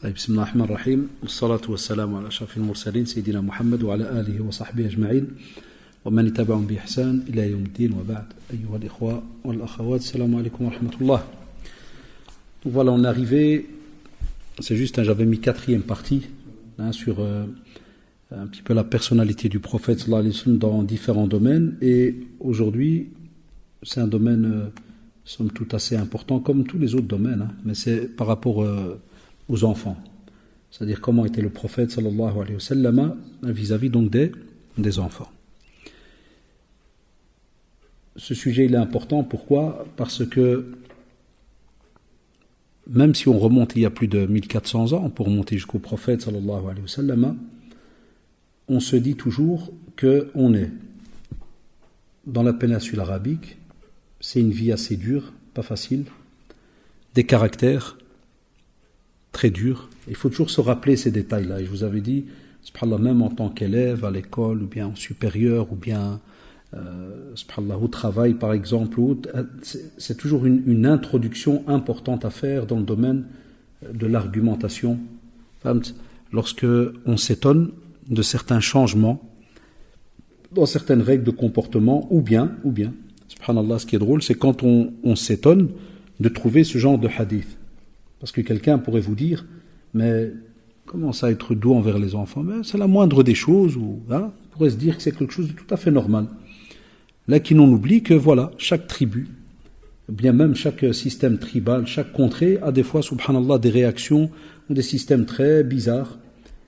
بسم الله الرحمن الرحيم والصلاة والسلام على أشرف المرسلين سيدنا محمد وعلى آله وصحبه أجمعين ومن تبعهم بإحسان إلى يوم الدين وبعد أيها الإخوة والأخوات السلام عليكم ورحمة الله. Donc voilà, on est arrivé, c'est juste, j'avais mis quatrième partie sur un petit peu la personnalité du prophète sallallahu alayhi wa sallam dans différents domaines, et aujourd'hui c'est un domaine somme toute assez important comme tous les autres domaines, mais c'est par rapport aux enfants, c'est-à-dire comment était le prophète sallallahu alayhi wa sallam vis-à-vis donc des enfants. Ce sujet il est important, pourquoi ? Parce que même si on remonte il y a plus de 1400 ans, pour remonter jusqu'au prophète sallallahu alayhi wa sallam, on se dit toujours qu'on est dans la péninsule arabique, c'est une vie assez dure, pas facile, des caractères très durs. Il faut toujours se rappeler ces détails-là. Et je vous avais dit, subhanallah, même en tant qu'élève à l'école, ou bien en supérieur, ou bien subhanallah, au travail par exemple, c'est toujours une introduction importante à faire dans le domaine de l'argumentation. Lorsque on s'étonne de certains changements dans certaines règles de comportement, ou bien, subhanallah, ce qui est drôle, c'est quand on s'étonne de trouver ce genre de hadith. Parce que quelqu'un pourrait vous dire, mais comment ça être doux envers les enfants ? Mais c'est la moindre des choses, ou on pourrait se dire que c'est quelque chose de tout à fait normal. Là, qui n'en oublie que voilà, chaque tribu, bien même chaque système tribal, chaque contrée a des fois, subhanallah, des réactions ou des systèmes très bizarres.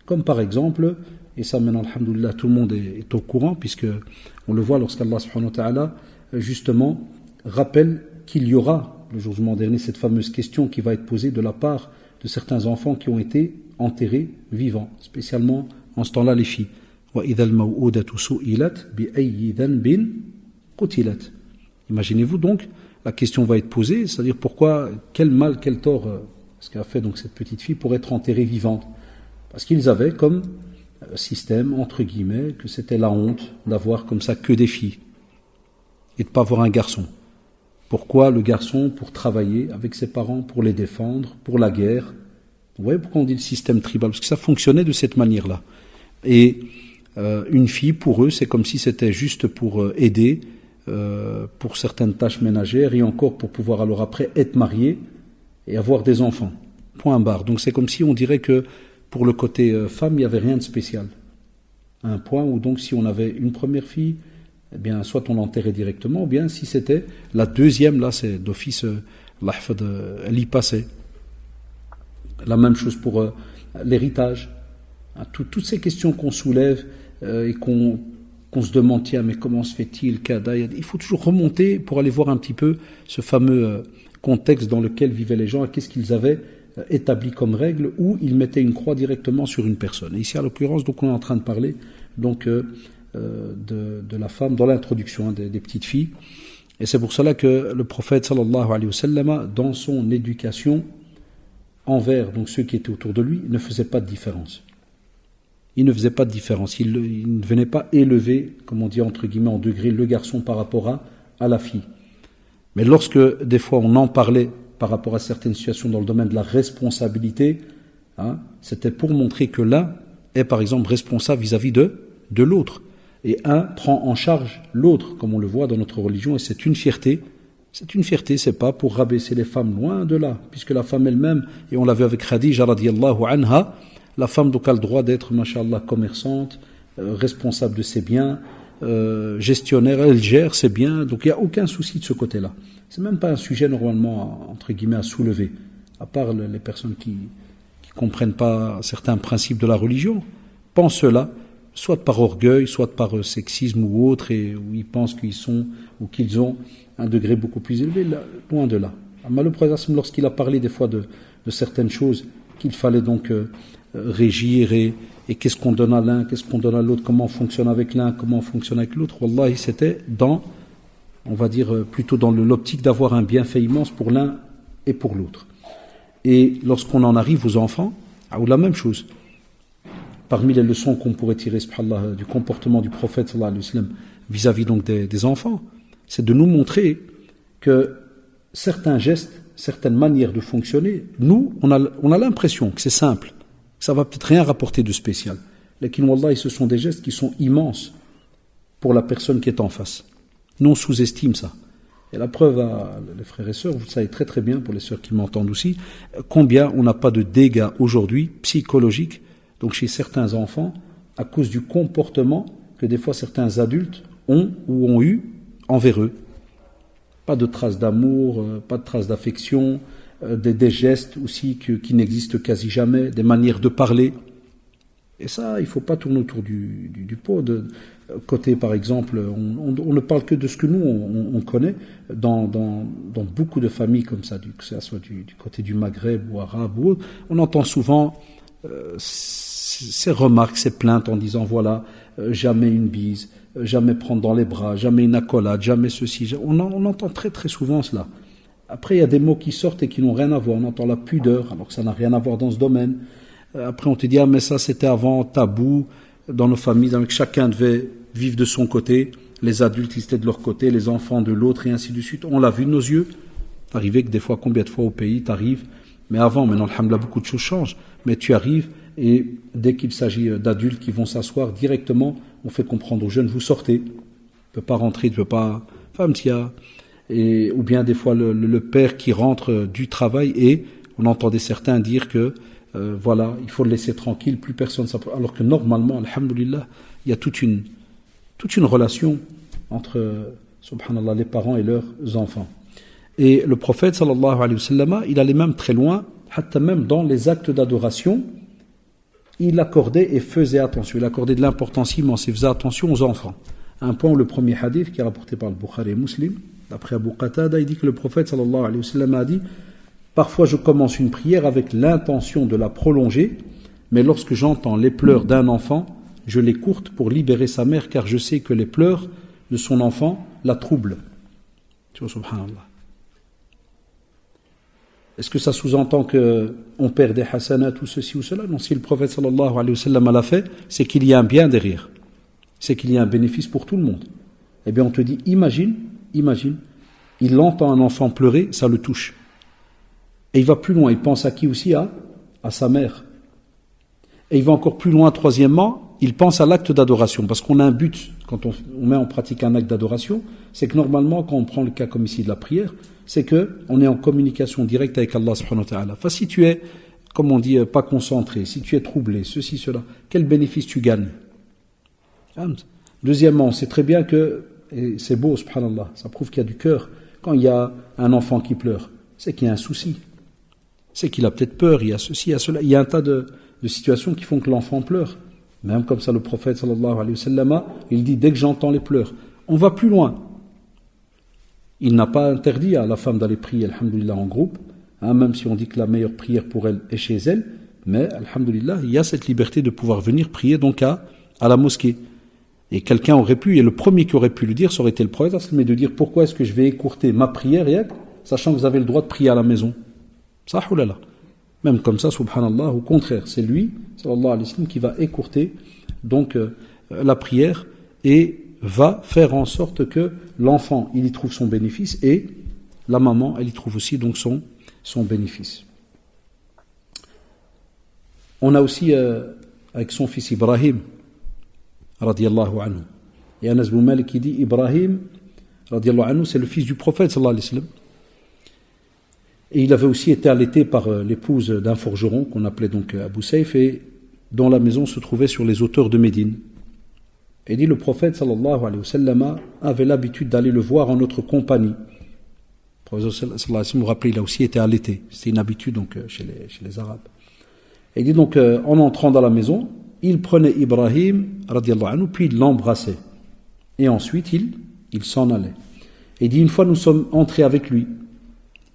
Comme par exemple, et ça maintenant, alhamdoulilah, tout le monde est au courant, puisque on le voit lorsqu'Allah subhanahu wa ta'ala, justement, rappelle qu'il y aura, le jugement dernier, cette fameuse question qui va être posée de la part de certains enfants qui ont été enterrés vivants, spécialement en ce temps-là les filles. Imaginez-vous donc, la question va être posée, c'est-à-dire pourquoi, quel mal, quel tort ce qu'a fait donc cette petite fille pour être enterrée vivante ? Parce qu'ils avaient comme système, entre guillemets, que c'était la honte d'avoir comme ça que des filles et de ne pas avoir un garçon. Pourquoi le garçon ? Pour travailler avec ses parents, pour les défendre, pour la guerre. Vous voyez pourquoi on dit le système tribal ? Parce que ça fonctionnait de cette manière-là. Et une fille, pour eux, c'est comme si c'était juste pour aider pour certaines tâches ménagères, et encore pour pouvoir alors après être marié et avoir des enfants. Point barre. Donc c'est comme si on dirait que pour le côté femme, il n'y avait rien de spécial. À un point où donc si on avait une première fille, eh bien, soit on l'enterrait directement, ou bien si c'était la deuxième, là, c'est d'office, elle y passait. La même chose pour l'héritage. Toutes ces questions qu'on soulève et qu'on se demande, tiens, mais comment se fait-il, il faut toujours remonter pour aller voir un petit peu ce fameux contexte dans lequel vivaient les gens et qu'est-ce qu'ils avaient établi comme règle, où ils mettaient une croix directement sur une personne. Et ici, à l'occurrence, donc, on est en train de parler donc, de la femme dans l'introduction des petites filles. Et c'est pour cela que le prophète sallallahu alayhi wa sallam, dans son éducation envers donc ceux qui étaient autour de lui, ne faisait pas de différence. Il ne faisait pas de différence. Il ne venait pas élever, comme on dit entre guillemets en degrés, le garçon par rapport à la fille. Mais lorsque des fois on en parlait par rapport à certaines situations dans le domaine de la responsabilité, c'était pour montrer que l'un est par exemple responsable vis-à-vis de l'autre. Et un prend en charge l'autre, comme on le voit dans notre religion, et c'est une fierté. C'est une fierté, c'est pas pour rabaisser les femmes, loin de là, puisque la femme elle-même, et on l'a vu avec Khadija radiyallahu anha, la femme donc a le droit d'être, masha'Allah, commerçante, responsable de ses biens, gestionnaire, elle gère ses biens, donc il n'y a aucun souci de ce côté-là. C'est même pas un sujet normalement, entre guillemets, à soulever, à part les personnes qui comprennent pas certains principes de la religion, pensent cela, soit par orgueil, soit par sexisme ou autre, et où ils pensent qu'ils ont un degré beaucoup plus élevé, là, loin de là. Le prophète, lorsqu'il a parlé des fois de certaines choses qu'il fallait donc régir, et qu'est-ce qu'on donne à l'un, qu'est-ce qu'on donne à l'autre, comment on fonctionne avec l'un, comment on fonctionne avec l'autre, wallahi, c'était on va dire plutôt dans l'optique d'avoir un bienfait immense pour l'un et pour l'autre. Et lorsqu'on en arrive aux enfants, ou la même chose. Parmi les leçons qu'on pourrait tirer du comportement du prophète sallallahu alayhi wa sallam vis-à-vis donc des enfants, c'est de nous montrer que certains gestes, certaines manières de fonctionner, nous, on a l'impression que c'est simple, que ça va peut-être rien rapporter de spécial. Mais wallahi, ce sont des gestes qui sont immenses pour la personne qui est en face. Nous, on sous-estime ça. Et la preuve, les frères et sœurs, vous le savez très très bien, pour les sœurs qui m'entendent aussi, combien on n'a pas de dégâts aujourd'hui psychologiques, donc chez certains enfants, à cause du comportement que des fois certains adultes ont ou ont eu envers eux. Pas de traces d'amour, pas de traces d'affection, des gestes aussi qui n'existent quasi jamais, des manières de parler. Et ça, il ne faut pas tourner autour du pot. Côté, par exemple, on ne parle que de ce que nous, on connaît dans beaucoup de familles comme ça, que ce soit du côté du Maghreb ou arabe ou autre. On entend souvent ces remarques, ces plaintes en disant, voilà, jamais une bise, jamais prendre dans les bras, jamais une accolade, jamais ceci. On entend très très souvent cela. Après, il y a des mots qui sortent et qui n'ont rien à voir. On entend la pudeur, alors que ça n'a rien à voir dans ce domaine. Après, on te dit, ah, mais ça, c'était avant tabou dans nos familles, donc chacun devait vivre de son côté, les adultes, ils étaient de leur côté, les enfants de l'autre, et ainsi de suite. On l'a vu de nos yeux. Arrivé que des fois, combien de fois au pays, t'arrives, mais avant, maintenant, alhamdoulilah, beaucoup de choses changent, mais tu arrives, et dès qu'il s'agit d'adultes qui vont s'asseoir, directement, on fait comprendre aux jeunes, vous sortez, tu ne peux pas rentrer, tu ne peux pas, femme, ou bien des fois le père qui rentre du travail, et on entendait certains dire que voilà, il faut le laisser tranquille, plus personne s'approche. Alors que normalement, alhamdoulilah, il y a toute une relation entre, subhanallah, les parents et leurs enfants. Et le prophète, sallallahu alayhi wa sallam, il allait même très loin, hatta même dans les actes d'adoration, il accordait et faisait attention. Il accordait de l'importance immense, il faisait attention aux enfants. À un point où le premier hadith, qui est rapporté par le Bukhari et Muslim, d'après Abu Qatada, il dit que le prophète, sallallahu alayhi wa sallam, a dit: parfois je commence une prière avec l'intention de la prolonger, mais lorsque j'entends les pleurs d'un enfant, je l'écourte pour libérer sa mère, car je sais que les pleurs de son enfant la troublent. Tu vois, subhanallah. Est-ce que ça sous-entend qu'on perd des hasanat ou ceci ou cela? Non, si le prophète sallallahu alayhi wa sallam l'a fait, c'est qu'il y a un bien derrière. C'est qu'il y a un bénéfice pour tout le monde. Eh bien on te dit, imagine, il entend un enfant pleurer, ça le touche. Et il va plus loin, il pense à qui aussi? À sa mère. Et il va encore plus loin, troisièmement, il pense à l'acte d'adoration, parce qu'on a un but, quand on met en pratique un acte d'adoration, c'est que normalement, quand on prend le cas comme ici de la prière, c'est qu'on est en communication directe avec Allah subhanahu wa ta'ala. Enfin, si tu es, comme on dit, pas concentré, si tu es troublé, ceci, cela, quel bénéfice tu gagnes? Deuxièmement, c'est très bien que, et c'est beau, subhanallah, ça prouve qu'il y a du cœur. Quand il y a un enfant qui pleure, c'est qu'il y a un souci. C'est qu'il a peut-être peur, il y a ceci, il y a cela. Il y a un tas de situations qui font que l'enfant pleure. Même comme ça, le prophète, sallallahu alayhi wa sallam, il dit, dès que j'entends les pleurs, on va plus loin. Il n'a pas interdit à la femme d'aller prier, alhamdoulilah, en groupe, même si on dit que la meilleure prière pour elle est chez elle, mais, alhamdoulilah, il y a cette liberté de pouvoir venir prier donc à la mosquée. Et quelqu'un aurait pu, et le premier qui aurait pu le dire, ça aurait été le prophète, mais de dire, pourquoi est-ce que je vais écourter ma prière, sachant que vous avez le droit de prier à la maison? Ça, oulala. Même comme ça, subhanallah, au contraire, c'est lui, sallallahu alayhi wa sallam, qui va écourter donc la prière et va faire en sorte que l'enfant, il y trouve son bénéfice et la maman, elle y trouve aussi donc son bénéfice. On a aussi avec son fils Ibrahim, radiyallahu anhu. Et Anas bin Malik qui dit Ibrahim, radiyallahu anhu, c'est le fils du prophète, sallallahu alayhi wa sallam. Et il avait aussi été allaité par l'épouse d'un forgeron qu'on appelait donc Abu Saïf et dont la maison se trouvait sur les hauteurs de Médine. Et dit le prophète sallallahu alayhi wa sallam avait l'habitude d'aller le voir en notre compagnie. Le prophète sallallahu alayhi wa sallam, vous rappelez, il a aussi été allaité. C'est une habitude donc chez les Arabes. Et dit donc en entrant dans la maison, il prenait Ibrahim radiyallahu anhu puis il l'embrassait. Et ensuite il s'en allait. Et dit une fois nous sommes entrés avec lui.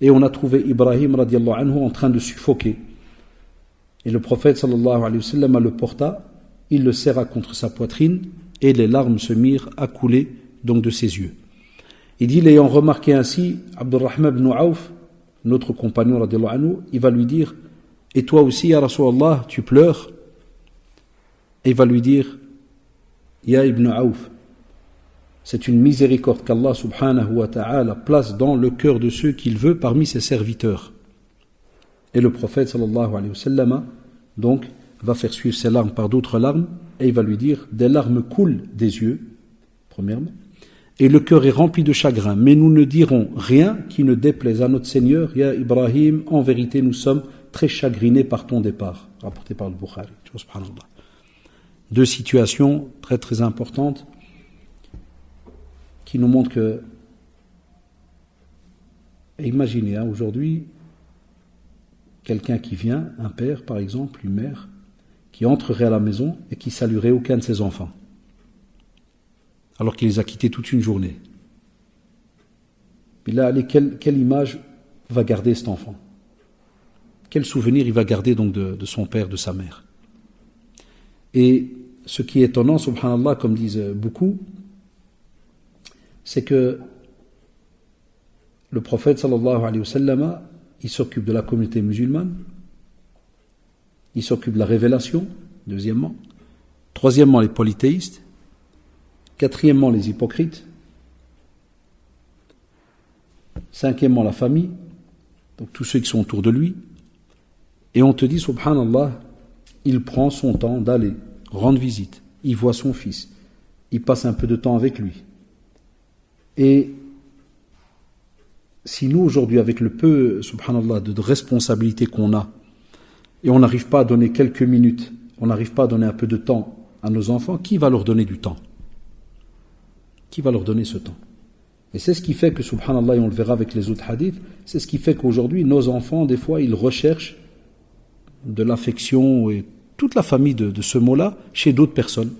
Et on a trouvé Ibrahim radiallahu anhu en train de suffoquer. Et le prophète sallallahu alayhi wa sallam le porta, il le serra contre sa poitrine et les larmes se mirent à couler donc de ses yeux. Il dit, l'ayant remarqué ainsi, Abdurrahman ibn Auf, notre compagnon radiallahu anhu, il va lui dire, et toi aussi, ya Rasulallah, tu pleures? Et il va lui dire, ya ibn Auf, C'est une miséricorde qu'Allah subhanahu wa ta'ala place dans le cœur de ceux qu'il veut parmi ses serviteurs. Et le prophète sallallahu alayhi wa sallam donc va faire suivre ses larmes par d'autres larmes et il va lui dire des larmes coulent des yeux, premièrement, et le cœur est rempli de chagrin, mais nous ne dirons rien qui ne déplaise à notre Seigneur. Ya Ibrahim, en vérité nous sommes très chagrinés par ton départ, rapporté par le Bukhari. Deux situations très très importantes qui nous montrent que, imaginez aujourd'hui, quelqu'un qui vient, un père par exemple, une mère, qui entrerait à la maison et qui saluerait aucun de ses enfants, alors qu'il les a quittés toute une journée. Et là, quelle image va garder cet enfant? Quel souvenir il va garder donc de son père, de sa mère? Et ce qui est étonnant, subhanallah, comme disent beaucoup, c'est que le prophète sallallahu alayhi wa sallam, il s'occupe de la communauté musulmane, il s'occupe de la révélation, deuxièmement, troisièmement les polythéistes, quatrièmement les hypocrites, cinquièmement la famille, donc tous ceux qui sont autour de lui, et on te dit, subhanallah, il prend son temps d'aller rendre visite, il voit son fils, il passe un peu de temps avec lui. Et si nous, aujourd'hui, avec le peu, subhanallah, de responsabilité qu'on a, et on n'arrive pas à donner quelques minutes, on n'arrive pas à donner un peu de temps à nos enfants, qui va leur donner du temps? Qui va leur donner ce temps? Et c'est ce qui fait que, subhanallah, et on le verra avec les autres hadiths, c'est ce qui fait qu'aujourd'hui, nos enfants, des fois, ils recherchent de l'affection et toute la famille de ce mot-là chez d'autres personnes,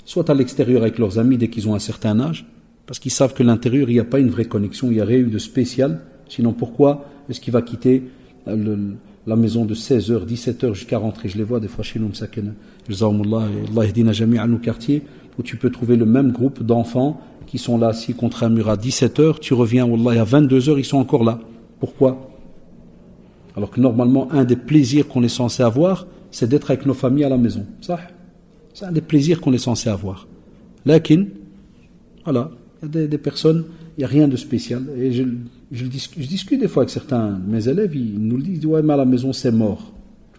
soit à l'extérieur avec leurs amis dès qu'ils ont un certain âge, parce qu'ils savent que l'intérieur, il n'y a pas une vraie connexion, il n'y a rien eu de spécial. Sinon, pourquoi est-ce qu'il va quitter la maison de 16h, 17h jusqu'à rentrer? Je les vois des fois chez nous, Allah yahdina jami'an nos quartiers, où tu peux trouver le même groupe d'enfants qui sont là assis contre un mur à 17h, tu reviens, Wallah, à 22h, ils sont encore là. Pourquoi? Alors que normalement, un des plaisirs qu'on est censé avoir, c'est d'être avec nos familles à la maison. Ça, c'est un des plaisirs qu'on est censé avoir. Lakin, voilà, il y a des personnes, il n'y a rien de spécial. Et je discute des fois avec certains de mes élèves, ils nous le disent, ouais, mais à la maison, c'est mort.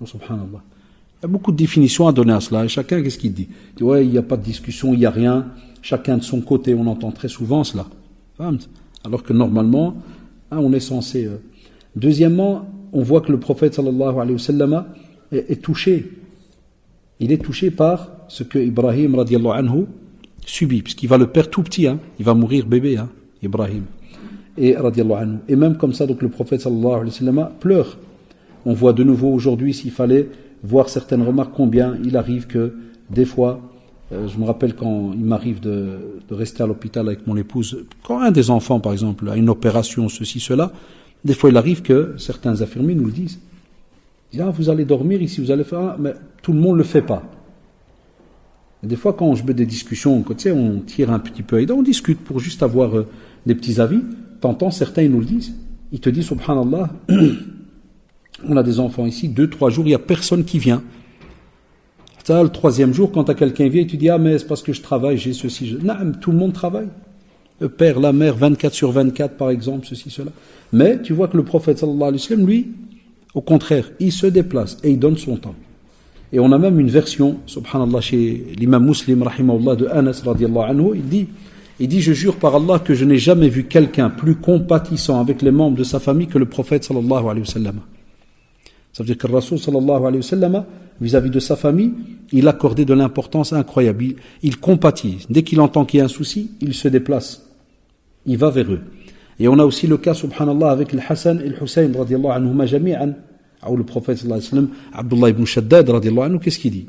Subhanallah. Il y a beaucoup de définitions à donner à cela. Et chacun, qu'est-ce qu'il dit? Il dit, ouais, il n'y a pas de discussion, il n'y a rien. Chacun de son côté, on entend très souvent cela. Alors que normalement, on est censé... Deuxièmement, on voit que le prophète sallallahu alayhi wa sallam est touché. Il est touché par ce que Ibrahim radiallahu anhu subit, puisqu'il va le perdre tout petit, il va mourir bébé, Ibrahim. Et radiallahu anhu. Et même comme ça, donc le prophète sallallahu alayhi wa sallam pleure. On voit de nouveau aujourd'hui, s'il fallait voir certaines remarques, combien il arrive que des fois, je me rappelle quand il m'arrive de rester à l'hôpital avec mon épouse, quand un des enfants par exemple a une opération, ceci, cela, des fois il arrive que certains infirmiers nous le disent. Ils disent, vous allez dormir ici, vous allez faire, mais tout le monde ne le fait pas. Et des fois quand je mets des discussions, tu sais, on tire un petit peu, et on discute pour juste avoir des petits avis, t'entends, certains ils nous le disent, ils te disent, subhanallah, on a des enfants ici, 2-3 jours, il n'y a personne qui vient. Ça, le troisième jour, quand quelqu'un vient, tu dis, mais c'est parce que je travaille, j'ai ceci, non, tout le monde travaille. Le père, la mère, 24/24 par exemple, ceci, cela. Mais tu vois que le prophète sallallahu alayhi wa sallam, lui, au contraire, il se déplace et il donne son temps. Et on a même une version, subhanallah, chez l'imam Muslim, rahimahullah, de Anas, radiallahu anhu, il dit, je jure par Allah que je n'ai jamais vu quelqu'un plus compatissant avec les membres de sa famille que le prophète sallallahu alayhi wa sallam. Ça veut dire que le Rasoul sallallahu alayhi wa sallam, vis-à-vis de sa famille, il accordait de l'importance incroyable. Il compatit. Dès qu'il entend qu'il y a un souci, il se déplace. Il va vers eux. Et on a aussi le cas, subhanallah, avec le Hassan et le Hussein, radiallahu anhuma jami'an, où le prophète sallallahu alayhi wa sallam, Abdullah ibn Shaddad, radiallahu anhu, qu'est-ce qu'il dit?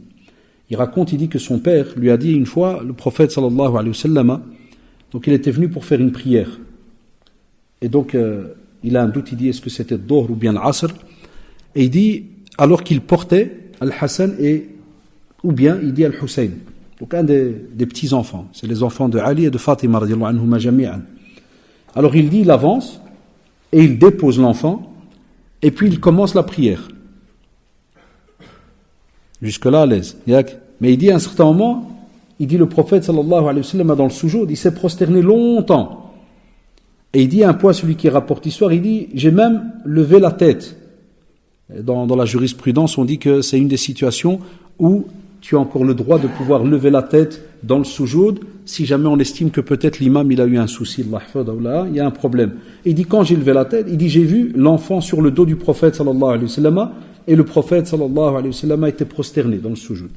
Il raconte, il dit que son père lui a dit une fois, le prophète sallallahu alayhi wa sallam, donc il était venu pour faire une prière. Et donc, il a un doute, il dit, est-ce que c'était Dohr ou bien l'Asr? Et il dit, alors qu'il portait Al-Hassan ou bien il dit Al-Hussein. Donc un des petits-enfants. C'est les enfants de Ali et de Fatima, radiallahu anhuma jami'an. Alors il dit, il avance, et il dépose l'enfant, et puis il commence la prière. Jusque-là, à l'aise. Mais il dit à un certain moment, il dit le prophète sallallahu alayhi wa sallam dans le soujoud, il s'est prosterné longtemps. Et il dit à un point, celui qui rapporte l'histoire, il dit, j'ai même levé la tête. Dans la jurisprudence, on dit que c'est une des situations où tu as encore le droit de pouvoir lever la tête dans le soujoud, si jamais on estime que peut-être l'imam il a eu un souci, il y a un problème. Il dit, quand j'ai levé la tête, il dit, j'ai vu l'enfant sur le dos du prophète sallallahu alayhi wa sallam, et le prophète sallallahu alayhi wa sallam a été prosterné dans le soujoud.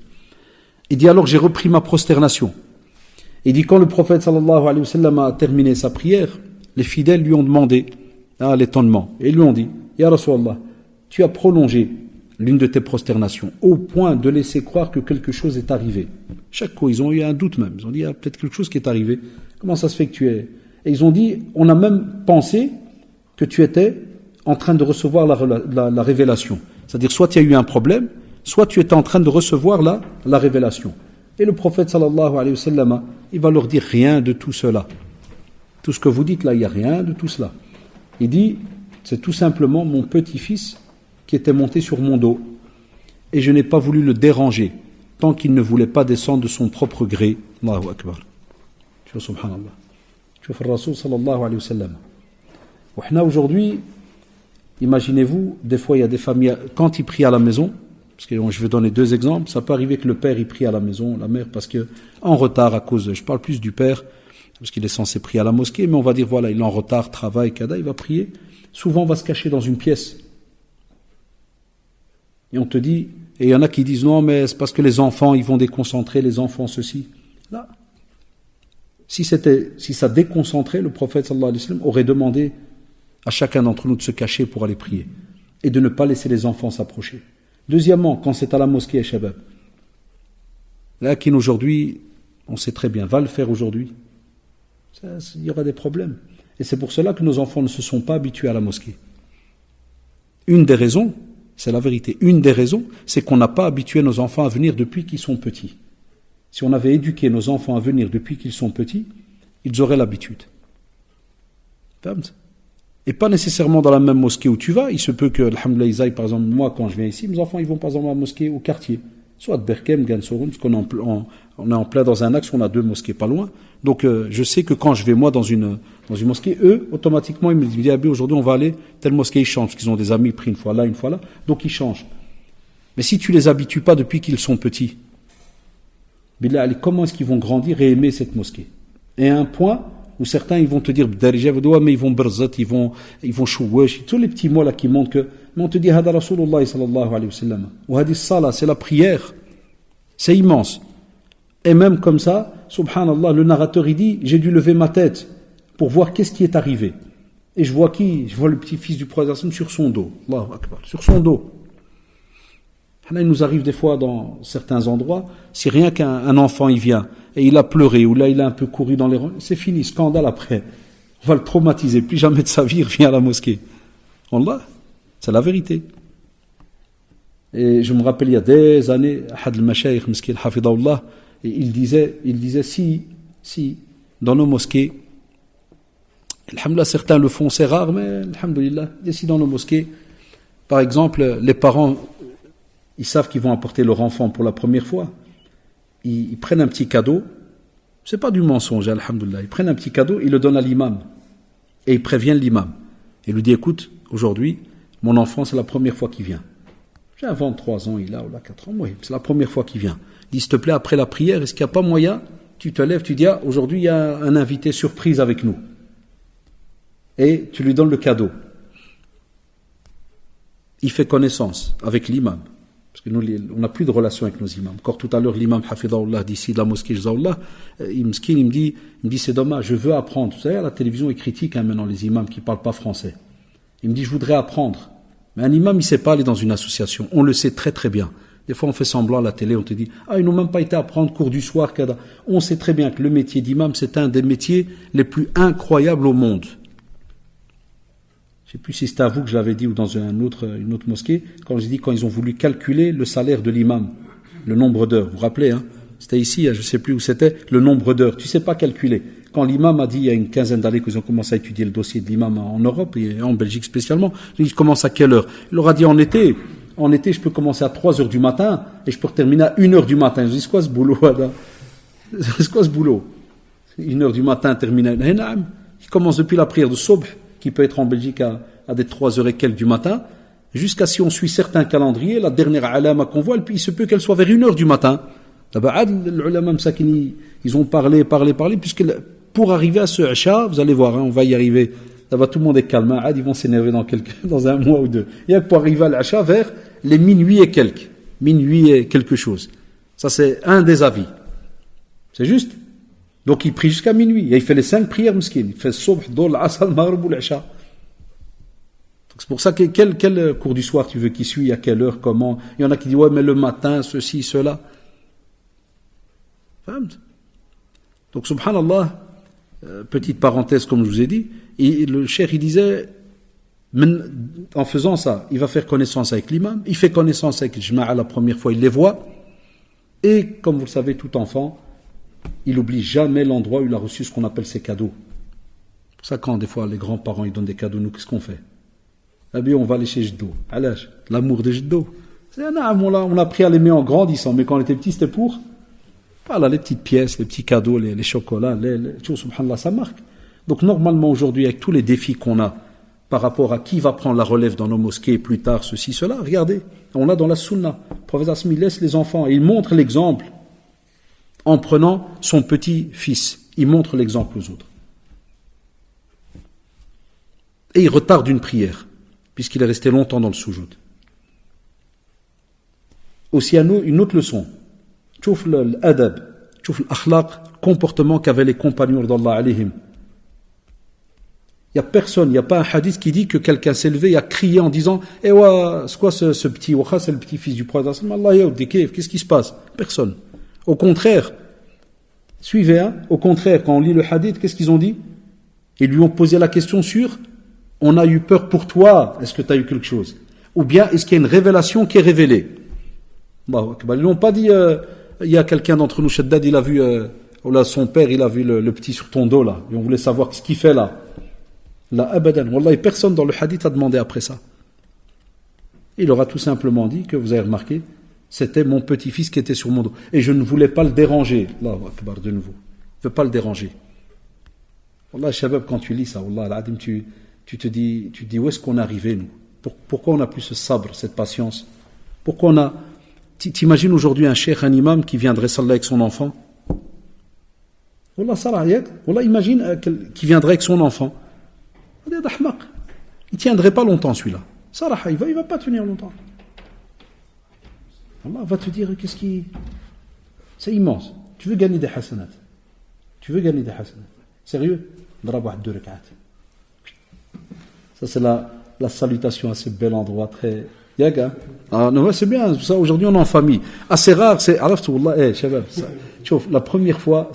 Il dit, alors j'ai repris ma prosternation. Il dit, quand le prophète sallallahu alayhi wa sallam a terminé sa prière, les fidèles lui ont demandé l'étonnement, et ils lui ont dit, Ya Rasulallah, tu as prolongé l'une de tes prosternations, au point de laisser croire que quelque chose est arrivé. Chaque fois, ils ont eu un doute même. Ils ont dit, il y a peut-être quelque chose qui est arrivé. Comment ça se fait que tu es... Et ils ont dit, on a même pensé que tu étais en train de recevoir la révélation. C'est-à-dire, soit il y a eu un problème, soit tu étais en train de recevoir la révélation. Et le prophète, sallallahu alayhi wa sallam, il va leur dire rien de tout cela. Tout ce que vous dites là, il n'y a rien de tout cela. Il dit, c'est tout simplement mon petit-fils qui était monté sur mon dos, et je n'ai pas voulu le déranger, tant qu'il ne voulait pas descendre de son propre gré. Allahu Akbar. Tu vois, subhanallah. Tu vois, le Rasoul sallallahu alayhi wa sallam. Aujourd'hui, imaginez-vous, des fois il y a des familles, quand ils prient à la maison, parce que je vais donner deux exemples, ça peut arriver que le père il prie à la maison, la mère, parce que en retard à cause, je parle plus du père, parce qu'il est censé prier à la mosquée, mais on va dire voilà, il est en retard, travail, kada, il va prier, souvent on va se cacher dans une pièce. Et on te dit, et il y en a qui disent non, mais c'est parce que les enfants, ils vont déconcentrer, les enfants ceci. Là, si ça déconcentrait, le prophète sallallahu alayhi wa sallam aurait demandé à chacun d'entre nous de se cacher pour aller prier et de ne pas laisser les enfants s'approcher. Deuxièmement, quand c'est à la mosquée, Shabab, là, qui aujourd'hui, on sait très bien, va le faire aujourd'hui, il y aura des problèmes. Et c'est pour cela que nos enfants ne se sont pas habitués à la mosquée. Une des raisons, c'est la vérité. Une des raisons, c'est qu'on n'a pas habitué nos enfants à venir depuis qu'ils sont petits. Si on avait éduqué nos enfants à venir depuis qu'ils sont petits, ils auraient l'habitude. Et pas nécessairement dans la même mosquée où tu vas. Il se peut que, alhamdoulilah, par exemple, moi, quand je viens ici, mes enfants, ils vont par exemple à la mosquée au quartier. Soit de Berkem, Gansorum, parce qu'on est en plein dans un axe, on a deux mosquées pas loin. Donc, je sais que quand je vais, moi, dans une mosquée, eux, automatiquement, ils me disent, ah, aujourd'hui, on va aller, telle mosquée, ils changent, parce qu'ils ont des amis pris une fois là, donc ils changent. Mais si tu les habitues pas depuis qu'ils sont petits, billah, comment est-ce qu'ils vont grandir et aimer cette mosquée? Et à un point où certains, ils vont te dire, mais ils vont berzat, ils vont chouwesh, tous les petits mots là qui montrent que, mais on te dit, hada Rasulullah sallallahu alayhi wa sallam, ou hadis salah, c'est la prière, c'est immense. Et même comme ça, subhanallah, le narrateur il dit, j'ai dû lever ma tête pour voir qu'est-ce qui est arrivé. Et je vois qui? Je vois le petit-fils du prophète sur son dos. Allahu Akbar, sur son dos. Là, il nous arrive des fois dans certains endroits, si rien qu'un enfant il vient et il a pleuré, ou là il a un peu couru dans les rangs, c'est fini, scandale après. On va le traumatiser, plus jamais de sa vie il revient à la mosquée. Allah, c'est la vérité. Et je me rappelle il y a des années, Ahad al-Mashayikh, Miskin Hafidahullah, et il disait si dans nos mosquées, alhamdoulilah, certains le font, c'est rare, mais alhamdoulilah, si dans nos mosquées, par exemple, les parents, ils savent qu'ils vont apporter leur enfant pour la première fois, ils prennent un petit cadeau, c'est pas du mensonge, alhamdoulilah, ils prennent un petit cadeau, ils le donnent à l'imam, et ils préviennent l'imam. Il lui dit, écoute, aujourd'hui, mon enfant, c'est la première fois qu'il vient. J'ai un 23 ans, il a, ou là 4 ans, oui, c'est la première fois qu'il vient. Il dit, s'il te plaît, après la prière, est-ce qu'il n'y a pas moyen, tu te lèves, tu dis, ah, aujourd'hui, il y a un invité surprise avec nous. Et tu lui donnes le cadeau. Il fait connaissance avec l'imam. Parce que nous, on n'a plus de relation avec nos imams. Encore tout à l'heure, l'imam Hafidahullah, d'ici de la mosquée, Jazaullah, il me dit, c'est dommage, je veux apprendre. Vous savez, à la télévision, ils critiquent maintenant les imams qui ne parlent pas français. Il me dit, je voudrais apprendre. Mais un imam, il ne sait pas aller dans une association. On le sait très très bien. Des fois, on fait semblant à la télé, on te dit, ah, ils n'ont même pas été à apprendre cours du soir, kada. On sait très bien que le métier d'imam, c'est un des métiers les plus incroyables au monde. Je ne sais plus si c'était à vous que je l'avais dit ou dans une autre mosquée, quand j'ai dit quand ils ont voulu calculer le salaire de l'imam, le nombre d'heures. Vous vous rappelez, hein? C'était ici, je ne sais plus où c'était, le nombre d'heures. Tu ne sais pas calculer. Quand l'imam a dit, il y a une quinzaine d'années qu'ils ont commencé à étudier le dossier de l'imam en Europe, et en Belgique spécialement, il commence à quelle heure? Il leur a dit en été, je peux commencer à 3 heures du matin, et je peux terminer à 1 heure du matin. Je dis, c'est quoi ce boulot, là? C'est quoi ce boulot? 1h du matin, terminé. Il commence depuis la prière de Sobh, qui peut être en Belgique à des 3h et quelques du matin, jusqu'à, si on suit certains calendriers, la dernière alama qu'on voit, il se peut qu'elle soit vers 1h du matin. Ils ont parlé, puisque pour arriver à ce Isha, vous allez voir, on va y arriver. Là-bas, tout le monde est calme. Ils vont s'énerver dans un mois ou deux. Il y a que pour arriver à l'Isha vers les minuit et quelques. Minuit et quelque chose. Ça, c'est un des avis. C'est juste. Donc, il prie jusqu'à minuit. Et il fait les 5 prières, miskin. Il fait Subh, Dol, Asr, Maghrib ou l'Isha. C'est pour ça que quel cours du soir tu veux qu'il suit, à quelle heure, comment. Il y en a qui disent, ouais, mais le matin, ceci, cela. Donc, subhanallah, petite parenthèse, comme je vous ai dit, et le cheikh, il disait, en faisant ça, il va faire connaissance avec l'imam, il fait connaissance avec le jama'a la première fois, il les voit, et comme vous le savez, tout enfant, il n'oublie jamais l'endroit où il a reçu ce qu'on appelle ses cadeaux. C'est pour ça, quand des fois les grands-parents ils donnent des cadeaux, nous, qu'est-ce qu'on fait? Eh bien, on va aller chez Jiddo. Alage, l'amour de Jiddo. On a appris à l'aimer en grandissant, mais quand on était petit, c'était pour. Voilà, les petites pièces, les petits cadeaux, les chocolats, subhanallah, ça marque. Donc, normalement, aujourd'hui, avec tous les défis qu'on a par rapport à qui va prendre la relève dans nos mosquées plus tard, ceci, cela, regardez, on l'a dans la sunna. Le prophète Asmi laisse les enfants et il montre l'exemple en prenant son petit-fils. Il montre l'exemple aux autres. Et il retarde une prière, puisqu'il est resté longtemps dans le soujoud. Aussi, une autre leçon. Tchouf l'adab, tchouf l'akhlaq, comportement qu'avaient les compagnons d'Allah alayhim. Il n'y a personne, il n'y a pas un hadith qui dit que quelqu'un s'est levé et a crié en disant « Eh ouais, c'est quoi ce petit Wacha, c'est le petit-fils du prophète, Allah yaoud, qu'est-ce qui se passe ?» Personne. Au contraire, suivez, au contraire, quand on lit le hadith, qu'est-ce qu'ils ont dit? Ils lui ont posé la question sur « On a eu peur pour toi, est-ce que tu as eu quelque chose ?» Ou bien est-ce qu'il y a une révélation qui est révélée? Ils n'ont pas dit il y a quelqu'un d'entre nous, Shaddad, il a vu, ou là, son père, il a vu le petit sur ton dos là, et on voulait savoir ce qu'il fait là. Là, abadan. Wallah, personne dans le hadith a demandé après ça. Il aura tout simplement dit que vous avez remarqué, c'était mon petit-fils qui était sur mon dos. Et je ne voulais pas le déranger. Allahu Akbar, de nouveau. Je ne veux pas le déranger. Wallah, Shabab, quand tu lis ça, Wallah, al-Adim, tu te dis, où est-ce qu'on est arrivé, nous? Pourquoi on n'a plus ce sabre, cette patience? Pourquoi on a. T'imagines aujourd'hui un cheikh, un imam qui viendrait saller avec son enfant? Wallah, Wallah, imagine qui viendrait avec son enfant. Il ne tiendrait pas longtemps celui-là. Sarah, il va pas tenir longtemps. Allah va te dire qu'est-ce qui. C'est immense. Tu veux gagner des hasanat. Sérieux? Ça, c'est la salutation à ce bel endroit très. Yaga. Ah, non, c'est bien. Ça, aujourd'hui, on est en famille. Assez rare, c'est. La première fois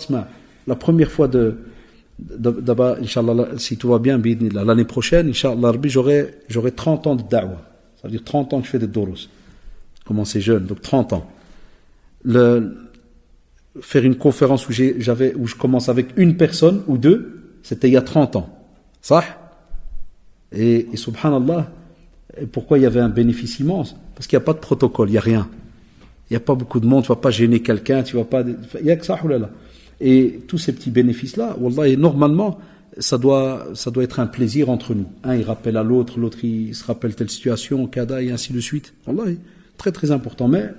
d'abord, Inch'Allah, si tout va bien, l'année prochaine, Inch'Allah, j'aurai 30 ans de da'wah. Ça veut dire 30 ans que je fais des doros. Commencé jeune, donc 30 ans. Faire une conférence où je commence avec une personne ou deux, c'était il y a 30 ans. Ça? Et subhanallah, pourquoi il y avait un bénéfice immense? Parce qu'il n'y a pas de protocole, il n'y a rien. Il n'y a pas beaucoup de monde, tu ne vas pas gêner quelqu'un, il n'y a que ça, oulala. Et tous ces petits bénéfices-là, wallah, normalement, ça doit être un plaisir entre nous. Un, il rappelle à l'autre il se rappelle telle situation, kada, et ainsi de suite. Wallah, très très important. Mais,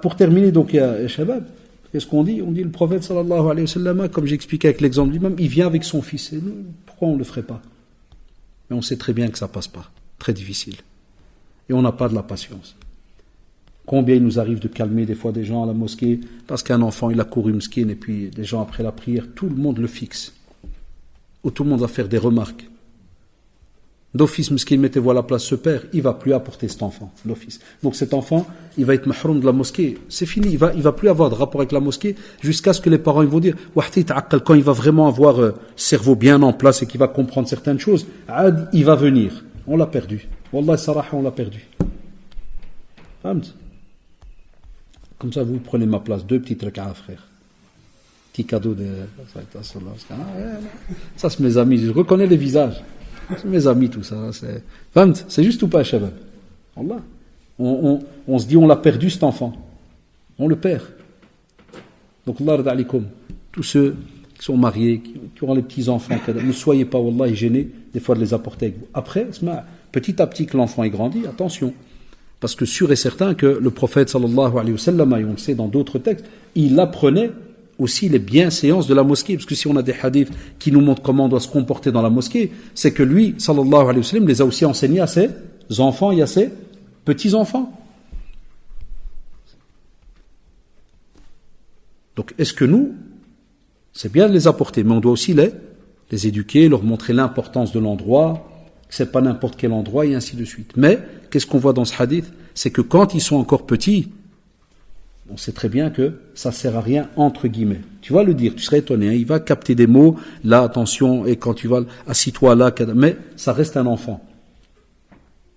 pour terminer, donc, il y a Shabab, qu'est-ce qu'on dit? On dit le prophète sallallahu alayhi wa sallam, comme j'expliquais avec l'exemple du même, il vient avec son fils. Et nous, pourquoi on ne le ferait pas? Mais on sait très bien que ça passe pas. Très difficile. Et on n'a pas de la patience. Combien il nous arrive de calmer des fois des gens à la mosquée parce qu'un enfant il a couru mskin et puis des gens après la prière, tout le monde le fixe. Ou tout le monde va faire des remarques. D'office mskin, mettez-vous à la place, ce père, il va plus apporter cet enfant, d'office. Donc cet enfant, il va être mahroum de la mosquée. C'est fini, il va plus avoir de rapport avec la mosquée jusqu'à ce que les parents ils vont dire quand il va vraiment avoir cerveau bien en place et qu'il va comprendre certaines choses, il va venir. On l'a perdu. Wallah, Sarah, on l'a perdu. Comme ça, vous prenez ma place. 2 petites raka'a, frère. Petit cadeau de. Ça, c'est mes amis. Je reconnais les visages. C'est mes amis, tout ça. C'est juste ou pas, Shabab? Allah. On se dit, on l'a perdu, cet enfant. On le perd. Donc, Allah rada alikum, tous ceux qui sont mariés, qui auront les petits-enfants, ne soyez pas, wallah, gênés, des fois de les apporter avec vous. Après, petit à petit que l'enfant est grandi, attention. Parce que sûr et certain que le prophète, sallallahu alayhi wa sallam, et on le sait dans d'autres textes, il apprenait aussi les bienséances de la mosquée. Parce que si on a des hadiths qui nous montrent comment on doit se comporter dans la mosquée, c'est que lui, sallallahu alayhi wa sallam, les a aussi enseignés à ses enfants et à ses petits-enfants. Donc, est-ce que nous, c'est bien de les apporter, mais on doit aussi les éduquer, leur montrer l'importance de l'endroit, que c'est pas n'importe quel endroit, et ainsi de suite. Mais, qu'est-ce qu'on voit dans ce hadith? C'est que quand ils sont encore petits, on sait très bien que ça sert à rien, entre guillemets. Tu vas le dire, tu serais étonné, hein, il va capter des mots, là, attention, et quand tu vas, assis-toi là, mais ça reste un enfant.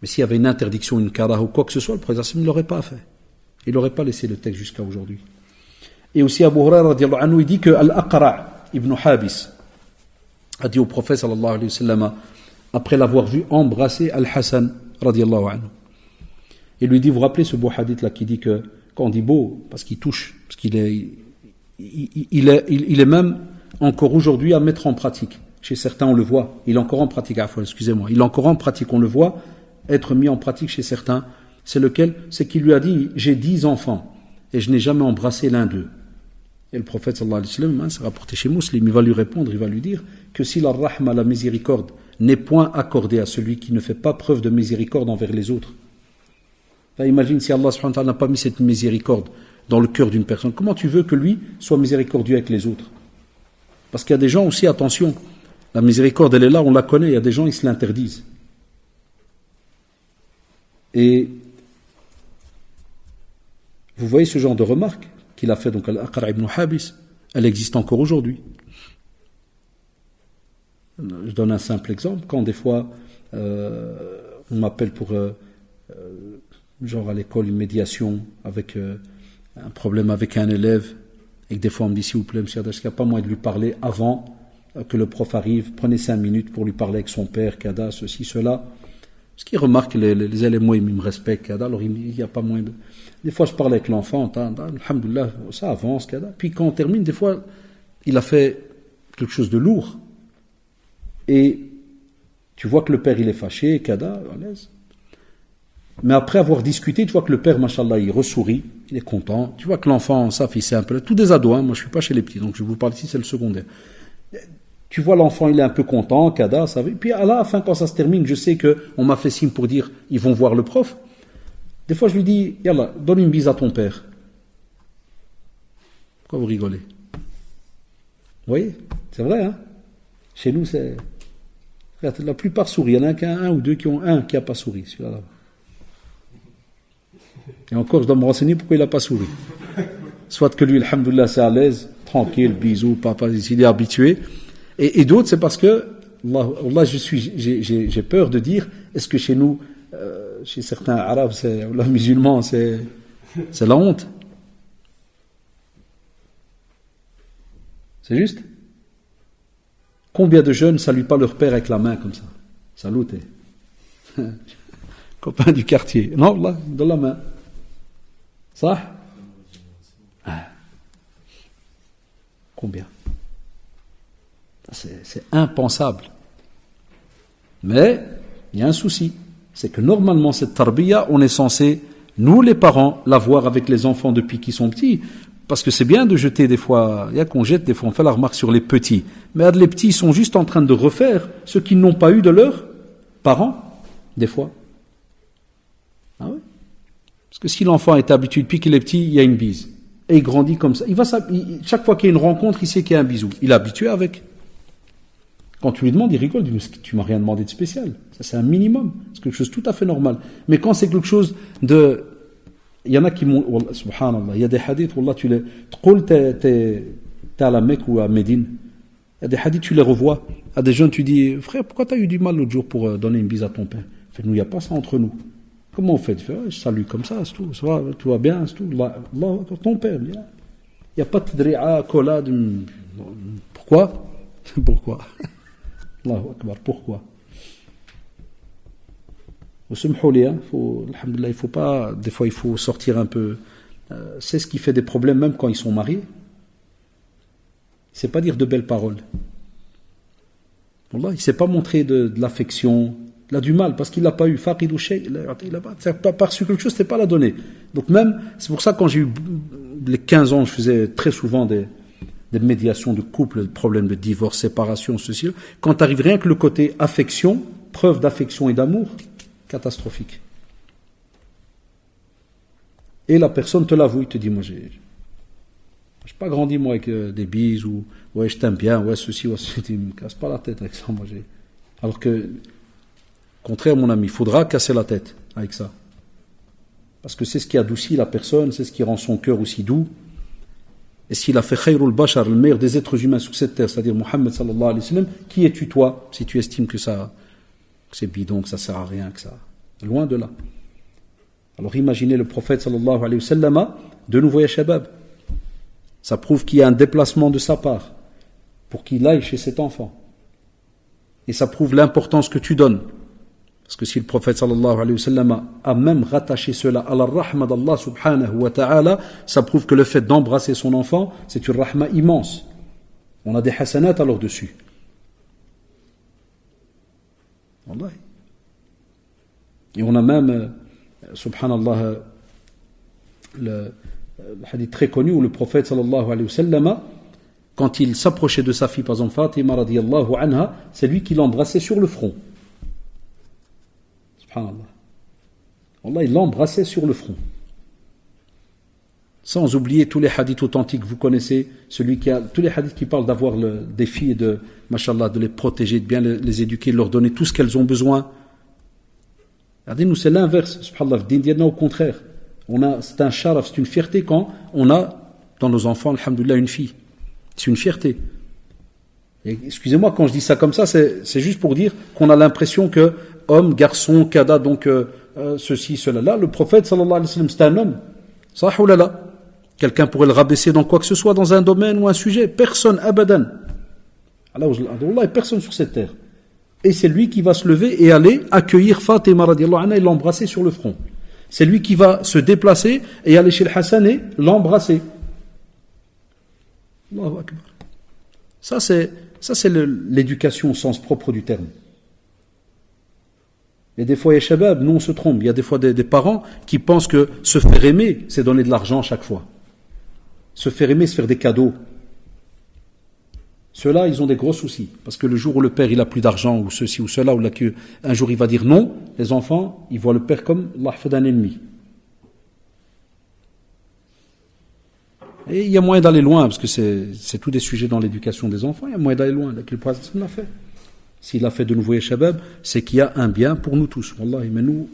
Mais s'il y avait une interdiction, une karaha ou quoi que ce soit, le prophète ne l'aurait pas fait. Il n'aurait pas laissé le texte jusqu'à aujourd'hui. Et aussi Abu Hurairah radiallahu anhu, il dit que Al-Aqra' ibn Habis a dit au prophète sallallahu alayhi wa sallam, après l'avoir vu embrasser Al-Hassan radiallahu anhu. Il lui dit, vous vous rappelez ce beau hadith là qui dit que, quand on dit beau, parce qu'il touche, parce qu'il est, il est même encore aujourd'hui à mettre en pratique. Chez certains on le voit, il est encore en pratique, excusez-moi, il est encore en pratique, on le voit être mis en pratique chez certains. C'est lequel? C'est qu'il lui a dit, j'ai 10 enfants et je n'ai jamais embrassé l'un d'eux. Et le prophète sallallahu alayhi wa sallam, c'est rapporté chez Muslim, il va lui répondre, il va lui dire que si la rahma, la miséricorde, n'est point accordée à celui qui ne fait pas preuve de miséricorde envers les autres. Là, imagine si Allah subhanahu wa ta'ala n'a pas mis cette miséricorde dans le cœur d'une personne, comment tu veux que lui soit miséricordieux avec les autres? Parce qu'il y a des gens aussi, attention, la miséricorde elle est là, on la connaît, il y a des gens, ils se l'interdisent. Et vous voyez ce genre de remarque qu'il a fait donc Al-Aqra' ibn Habis, elle existe encore aujourd'hui. Je donne un simple exemple, quand des fois on m'appelle pour genre à l'école une médiation avec un problème avec un élève, et que des fois on me dit s'il vous plaît monsieur, est-ce qu'il n'y a pas moyen de lui parler avant que le prof arrive, prenez 5 minutes pour lui parler avec son père, Kada, ceci, cela. Parce qu'il remarque que les élèves, moi, ils me respectent, Kada, alors il n'y a pas moyen de... Des fois, je parle avec l'enfant, alhamdoulilah, ça avance, Kada. Puis quand on termine, des fois, il a fait quelque chose de lourd. Et tu vois que le père, il est fâché, Kada, à l'aise. Mais après avoir discuté, tu vois que le père, machallah, il ressourit, il est content. Tu vois que l'enfant, ça fait, c'est un peu... Tous des ados, hein, moi, je ne suis pas chez les petits, donc je vous parle ici, c'est le secondaire. Tu vois l'enfant, il est un peu content, Kada, ça va. Puis à la fin, quand ça se termine, je sais qu'on m'a fait signe pour dire, ils vont voir le prof. Des fois, je lui dis, yallah, donne une bise à ton père. Pourquoi vous rigolez? Vous voyez? C'est vrai, hein? Chez nous, c'est... La plupart sourient. Il y en a qu'un ou deux qui ont un qui n'a pas souri, celui-là. Là. Et encore, je dois me renseigner pourquoi il n'a pas souri. Soit que lui, alhamdoulilah, c'est à l'aise, tranquille, bisous, papa, il est habitué. Et d'autres, c'est parce que, Allah, j'ai peur de dire, est-ce que chez nous, chez certains arabes, là, musulmans, c'est la honte. C'est juste? Combien de jeunes saluent pas leur père avec la main comme ça? Salut, copain du quartier. Non, là, de la main. Ça? Combien? C'est impensable. Mais, il y a un souci. C'est que normalement, cette tarbiya, on est censé, nous les parents, l'avoir avec les enfants depuis qu'ils sont petits. Parce que c'est bien de jeter des fois, il y a qu'on jette des fois, on fait la remarque sur les petits. Mais les petits sont juste en train de refaire ce qu'ils n'ont pas eu de leurs parents, des fois. Ah oui? Parce que si l'enfant est habitué depuis qu'il est petit, il y a une bise. Et il grandit comme ça. Chaque fois qu'il y a une rencontre, il sait qu'il y a un bisou. Il est habitué avec. Quand tu lui demandes, il rigole, il dit, tu m'as rien demandé de spécial. Ça, c'est un minimum. C'est quelque chose de tout à fait normal. Mais quand c'est quelque chose de... Il y en a qui m'ont... Subhanallah, il y a des hadiths, Wallah, tu les... T'es à la Mecque ou à Médine. Il y a des hadiths, tu les revois. À des jeunes, tu dis, frère, pourquoi tu as eu du mal l'autre jour pour donner une bise à ton père? Nous, il n'y a pas ça entre nous. Comment on fait? Tu fais, je salue comme ça, c'est tout. Ça va, tout va bien, c'est tout. Allah, ton père, il n'y a pas de dri'a, collade. Pourquoi? Pourquoi? Allahu Akbar, pourquoi? Il faut pas, des fois il faut sortir un peu. C'est ce qui fait des problèmes même quand ils sont mariés. Il ne sait pas dire de belles paroles. Wallah, il ne sait pas montrer de l'affection. Il a du mal parce qu'il ne l'a pas eu. Faqid ou shay, il n'a pas reçu quelque chose, ce n'est pas la donnée. Donc même, c'est pour ça que quand j'ai eu les 15 ans, je faisais très souvent des médiations de couple, des problèmes de divorce, séparation, ceci. Quand tu arrives rien que le côté affection, preuve d'affection et d'amour, catastrophique. Et la personne te l'avoue, il te dit, moi j'ai pas grandi moi avec des bises ou ouais je t'aime bien, ouais ceci, ouais ceci, tu me casses pas la tête avec ça, moi j'ai. Alors que, au contraire mon ami, il faudra casser la tête avec ça. Parce que c'est ce qui adoucit la personne, c'est ce qui rend son cœur aussi doux. Et s'il a fait khayrul bashar, le meilleur des êtres humains sur cette terre, c'est-à-dire Mohammed sallallahu alayhi wa sallam, qui es-tu toi, si tu estimes que c'est bidon, que ça sert à rien, que ça. Loin de là. Alors imaginez le prophète sallallahu alayhi wa sallam, de nouveau ya shabab. Ça prouve qu'il y a un déplacement de sa part pour qu'il aille chez cet enfant. Et ça prouve l'importance que tu donnes. Parce que si le prophète sallallahu alayhi wa sallam a même rattaché cela à la rahma d'Allah subhanahu wa ta'ala, ça prouve que le fait d'embrasser son enfant, c'est une rahma immense. On a des hasanat alors dessus. Wallahi. Et on a même, subhanallah, le hadith très connu où le prophète sallallahu alayhi wa sallam, quand il s'approchait de sa fille, par exemple Fatima radiyallahu anha, c'est lui qui l'embrassait sur le front. Subhanallah. Allah, il l'embrassait sur le front. Sans oublier tous les hadiths authentiques, vous connaissez tous les hadiths qui parlent d'avoir des filles et de, mashallah, de les protéger, de bien les éduquer, de leur donner tout ce qu'elles ont besoin. Regardez-nous, c'est l'inverse, subhanallah, d'Indiana au contraire. C'est un sharaf, c'est une fierté quand on a dans nos enfants, alhamdoulilah, une fille. C'est une fierté. Et excusez-moi, quand je dis ça comme ça, c'est juste pour dire qu'on a l'impression que homme, garçon, kada, donc ceci, cela. Là, le prophète, sallallahu alayhi wa sallam, c'est un homme. Sahou lala. Quelqu'un pourrait le rabaisser dans quoi que ce soit, dans un domaine ou un sujet. Personne, abadan. Allah, personne sur cette terre. Et c'est lui qui va se lever et aller accueillir Fatima radiallahu anha et l'embrasser sur le front. C'est lui qui va se déplacer et aller chez le Hassan et l'embrasser. Allahu Akbar. Ça c'est l'éducation au sens propre du terme. Et des fois, il y a shabab, nous on se trompe. Il y a des fois des parents qui pensent que se faire aimer, c'est donner de l'argent chaque fois. Se faire aimer, c'est faire des cadeaux. Ceux-là, ils ont des gros soucis. Parce que le jour où le père il a plus d'argent, ou ceci ou cela, ou là, un jour il va dire non, les enfants, ils voient le père comme l'ahfad d'un ennemi. Et il y a moyen d'aller loin, parce que c'est tous des sujets dans l'éducation des enfants, il y a moyen d'aller loin. Le prophète l'a fait. S'il a fait de nouveau Shabab, c'est qu'il y a un bien pour nous tous. Wallahi, mais nous,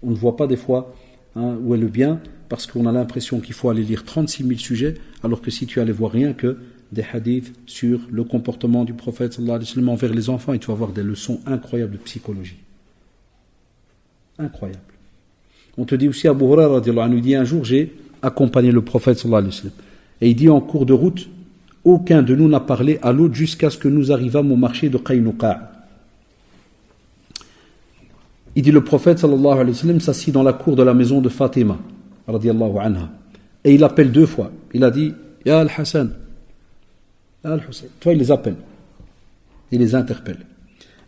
on ne voit pas des fois où est le bien, parce qu'on a l'impression qu'il faut aller lire 36 000 sujets, alors que si tu allais voir rien que des hadiths sur le comportement du prophète sallallahu alayhi wa sallam envers les enfants, et tu vas voir des leçons incroyables de psychologie. Incroyables. On te dit aussi, Abu Hurairah radiallahu anhu dit, un jour j'ai accompagné le prophète sallallahu alayhi wa sallam, et il dit en cours de route, aucun de nous n'a parlé à l'autre jusqu'à ce que nous arrivâmes au marché de Qaynuqa'. Il dit le prophète sallallahu alayhi wa sallam s'assit dans la cour de la maison de Fatima radiallahu anha, et il appelle 2 fois. Il a dit, Ya al-Hassan, toi il les appelle, il les interpelle.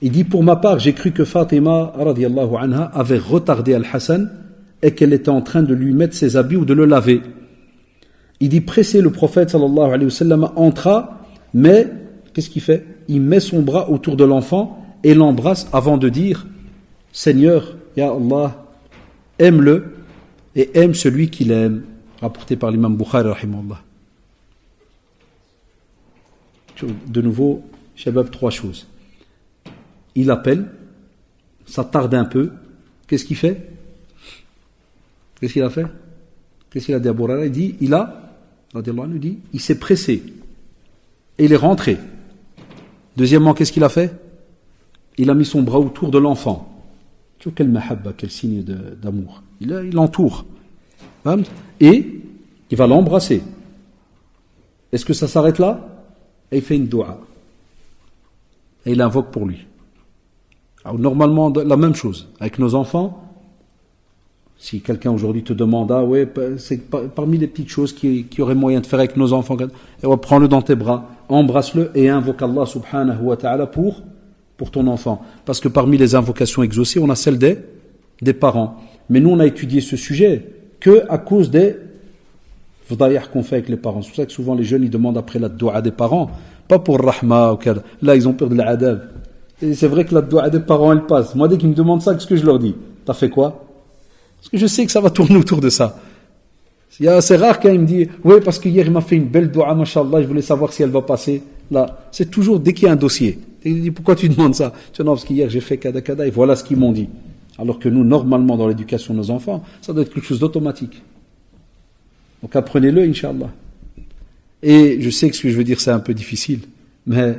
Il dit, pour ma part, j'ai cru que Fatima radiallahu anha avait retardé Al-Hassan et qu'elle était en train de lui mettre ses habits ou de le laver. Il dit, pressé, le prophète sallallahu alayhi wa sallam entra, mais qu'est-ce qu'il fait? Il met son bras autour de l'enfant et l'embrasse avant de dire, Seigneur, Ya Allah, aime-le et aime celui qui l'aime. Rapporté par l'imam Bukhari rahimahullah. De nouveau, Shabab, 3 choses. Il appelle, ça tarde un peu. Qu'est-ce qu'il fait? Qu'est-ce qu'il a fait? Qu'est-ce qu'il a dit à Bourara? Il dit, il s'est pressé. Et il est rentré. Deuxièmement, qu'est-ce qu'il a fait? Il a mis son bras autour de l'enfant. Tu vois quel mahabba, quel signe d'amour. Il l'entoure. Et il va l'embrasser. Est-ce que ça s'arrête là? Et il fait une dua. Et il invoque pour lui. Alors, normalement, la même chose. Avec nos enfants, Si quelqu'un aujourd'hui te demande, ah ouais, c'est parmi les petites choses qui auraient moyen de faire avec nos enfants, et ouais, prends-le dans tes bras, embrasse-le et invoque Allah subhanahu wa ta'ala pour ton enfant. Parce que parmi les invocations exaucées, on a celle des parents. Mais nous, on a étudié ce sujet que à cause des vdaïah qu'on fait avec les parents. C'est pour ça que souvent les jeunes, ils demandent après la dua des parents, pas pour rahma ou kada. Là, ils ont peur de l'adab. Et c'est vrai que la dua des parents, elle passe. Moi, dès qu'ils me demandent ça, qu'est-ce que je leur dis? T'as fait quoi? Parce que je sais que ça va tourner autour de ça. C'est rare quand il me dit, oui, parce que hier il m'a fait une belle dua, mashallah, je voulais savoir si elle va passer. Là, c'est toujours dès qu'il y a un dossier. Et il dit, pourquoi tu demandes ça? Tu dis, non, parce qu'hier j'ai fait kada kada, et voilà ce qu'ils m'ont dit. Alors que nous, normalement, dans l'éducation de nos enfants, ça doit être quelque chose d'automatique. Donc apprenez-le, Inch'Allah. Et je sais que ce que je veux dire, c'est un peu difficile, mais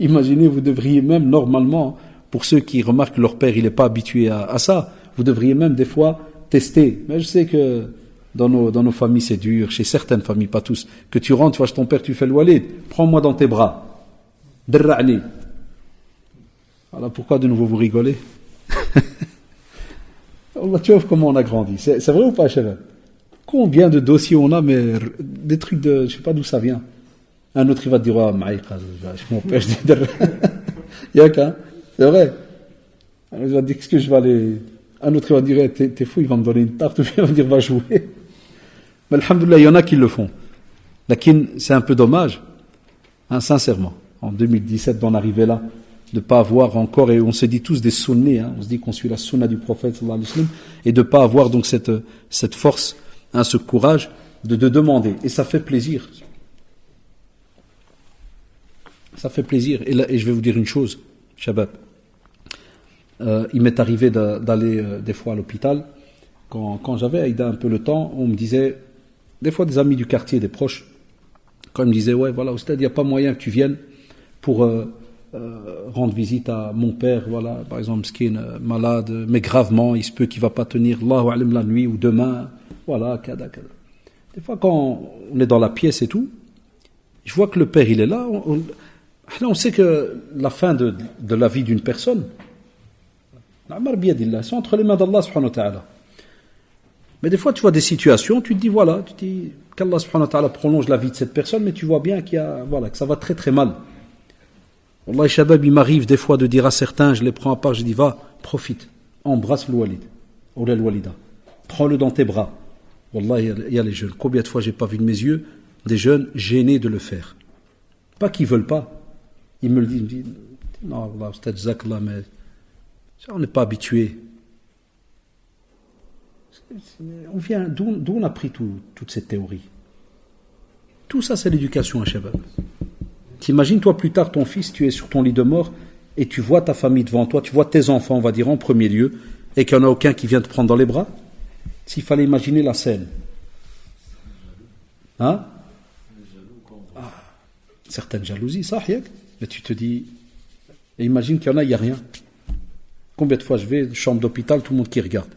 imaginez, vous devriez même, normalement, pour ceux qui remarquent que leur père, il n'est pas habitué à ça, vous devriez même des fois tester. Mais je sais que dans nos familles, c'est dur, chez certaines familles, pas tous, que tu rentres, tu vois, chez ton père, tu fais le walid, prends-moi dans tes bras. Dirra'ni. Voilà pourquoi de nouveau vous rigolez. Allah, tu vois comment on a grandi. C'est vrai ou pas, Chévet? Combien de dossiers on a, mais des trucs de. Je sais pas d'où ça vient. Un autre, il va te dire, ah, maïqa, mon père, je dis, il y a qu'un. C'est vrai. Il va dire, qu'est-ce que je vais aller. Un autre, il va dire, t'es fou, il va me donner une tarte, ou il va me dire, va jouer. Mais alhamdoulilah, il y en a qui le font. Lakin, c'est un peu dommage, hein, sincèrement, en 2017, d'en arriver là, de ne pas avoir encore, et on se dit tous des sunnés, hein, on se dit qu'on suit la sunna du prophète, sallallahu alayhi wa sallam, et de ne pas avoir donc cette force, hein, ce courage de demander. Et ça fait plaisir. Ça fait plaisir. Et je vais vous dire une chose, Shabab. Il m'est arrivé d'aller des fois à l'hôpital. Quand j'avais Aïda un peu le temps, on me disait, des fois des amis du quartier, des proches, quand ils me disaient, ouais, voilà, Oustad, il n'y a pas moyen que tu viennes pour rendre visite à mon père, voilà, par exemple, skin malade, mais gravement, il se peut qu'il ne va pas tenir, Allahu alim, la nuit ou demain, voilà, kada, kada. Des fois, quand on est dans la pièce et tout, je vois que le père, il est là, on sait que la fin de la vie d'une personne, c'est entre les mains d'Allah subhanahu wa ta'ala. Mais des fois, tu vois des situations, tu te dis, voilà, tu te dis qu'Allah subhanahu wa ta'ala prolonge la vie de cette personne, mais tu vois bien que ça va très très mal. Wallah, Shabab, il m'arrive des fois de dire à certains, je les prends à part, je dis, va, profite, embrasse le walid, ou la walida, prends-le dans tes bras. Wallah, il y a les jeunes. Combien de fois j'ai pas vu de mes yeux des jeunes gênés de le faire? Pas qu'ils veulent pas. Ils me le disent, non, Allah, c'est Jazakallah, mais on n'est pas habitué. On vient, d'où on a pris toute cette théorie? Tout ça, c'est l'éducation à Shabab. T'imagines, toi, plus tard, ton fils, tu es sur ton lit de mort et tu vois ta famille devant toi, tu vois tes enfants, on va dire, en premier lieu, et qu'il n'y en a aucun qui vient te prendre dans les bras. S'il fallait imaginer la scène. Hein? Certaines jalousies, ça, mais tu te dis, et imagine qu'il y en a, il n'y a rien. Combien de fois je vais, chambre d'hôpital, tout le monde qui regarde.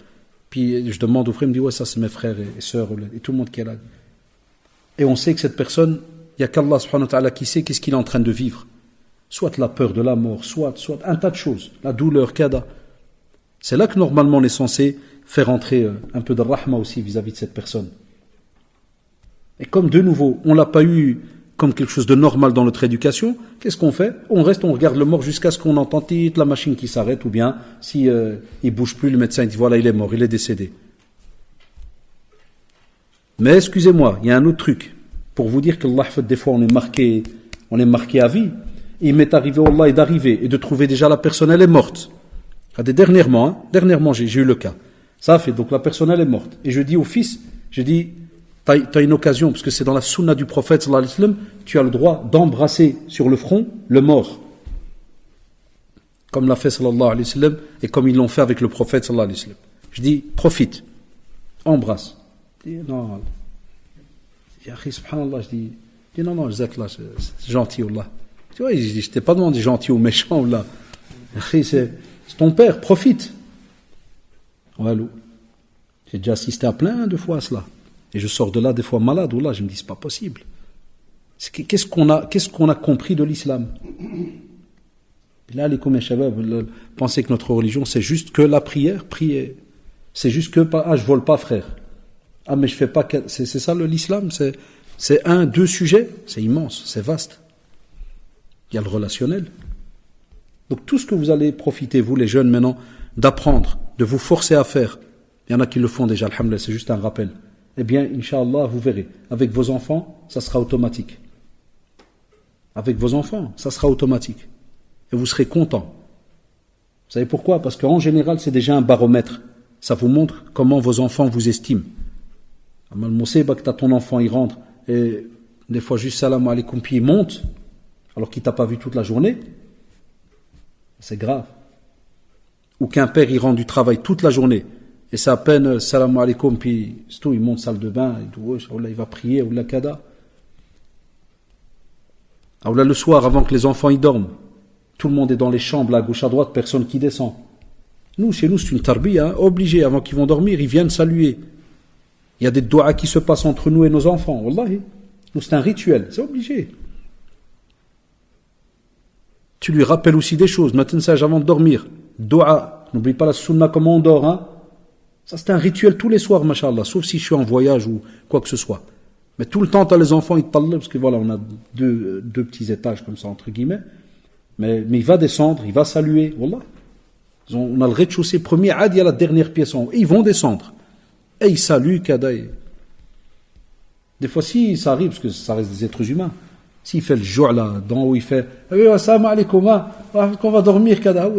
Puis je demande au frère, il me dit, ouais, ça c'est mes frères et sœurs, et tout le monde qui est là. Et on sait que cette personne, il n'y a qu'Allah subhanahu wa ta'ala qui sait qu'est-ce qu'il est en train de vivre. Soit la peur de la mort, soit un tas de choses. La douleur, kada. C'est là que normalement on est censé faire entrer un peu de rahma aussi vis-à-vis de cette personne. Et comme de nouveau, on ne l'a pas eu comme quelque chose de normal dans notre éducation, qu'est-ce qu'on fait? On reste, on regarde le mort jusqu'à ce qu'on entende la machine qui s'arrête, ou bien si il bouge plus, le médecin dit voilà, il est mort, il est décédé. Mais excusez-moi, il y a un autre truc pour vous dire que Allah, des fois on est marqué à vie. Et il m'est arrivé, Allah, d'arriver et de trouver déjà la personne, elle est morte. Dernièrement, j'ai eu le cas. Ça fait donc la personne elle est morte. Et je dis au fils, je dis t'as une occasion, parce que c'est dans la sunna du prophète sallallahu alayhi wa sallam, tu as le droit d'embrasser sur le front le mort. Comme l'a fait sallallahu alayhi wa sallam, et comme ils l'ont fait avec le prophète sallallahu alayhi wa sallam. Je dis, profite, embrasse. Je dis, non. Subhanallah, je dis non, là, c'est gentil, Allah. Tu vois, je t'ai pas demandé gentil ou méchant, là. C'est ton père, profite. Walou. J'ai déjà assisté à plein de fois à cela. Et je sors de là des fois malade, ou là, je me dis, c'est pas possible. Qu'est-ce qu'on a compris de l'islam? Là, les Shabab pensaient que notre religion, c'est juste que la prière, prier. C'est juste que, je vole pas, frère. Ah, mais je fais pas... C'est ça l'islam, c'est un, deux sujets, c'est immense, c'est vaste. Il y a le relationnel. Donc tout ce que vous allez profiter, vous les jeunes maintenant, d'apprendre, de vous forcer à faire, il y en a qui le font déjà, alhamdoulilah, c'est juste un rappel. Eh bien, Inch'Allah, vous verrez, avec vos enfants, ça sera automatique. Avec vos enfants, ça sera automatique. Et vous serez content. Vous savez pourquoi? Parce qu'en général, c'est déjà un baromètre. Ça vous montre comment vos enfants vous estiment. Amal Mousseba, que t'as ton enfant, il rentre, et des fois juste salam alaikum, puis il monte, alors qu'il t'a pas vu toute la journée, c'est grave. Ou qu'un père, il rentre du travail toute la journée, et c'est à peine salam alaikum, puis c'est tout, il monte salle de bain, il va prier, ou la kada. Alors là, le soir, avant que les enfants y dorment, tout le monde est dans les chambres, à gauche, à droite, personne qui descend. Nous, chez nous, c'est une tarbiya, obligé, avant qu'ils vont dormir, ils viennent saluer. Il y a des doigts qui se passent entre nous et nos enfants, wallahi. Nous, c'est un rituel, c'est obligé. Tu lui rappelles aussi des choses, matin sage avant de dormir. Doua, n'oublie pas la sunna, comment on dort, hein. Ça, c'est un rituel tous les soirs, mashallah, sauf si je suis en voyage ou quoi que ce soit. Mais tout le temps, tu as les enfants, ils te parlent, parce que voilà, on a deux petits étages comme ça, entre guillemets. Mais il va descendre, il va saluer, wallah. On a le rez-de-chaussée premier, il y a la dernière pièce en haut. Et ils vont descendre. Et ils saluent, kada. Des fois, si ça arrive, parce que ça reste des êtres humains, s'il fait le jour là, d'en haut, il fait assalamu alaikum, qu'on va dormir, kada.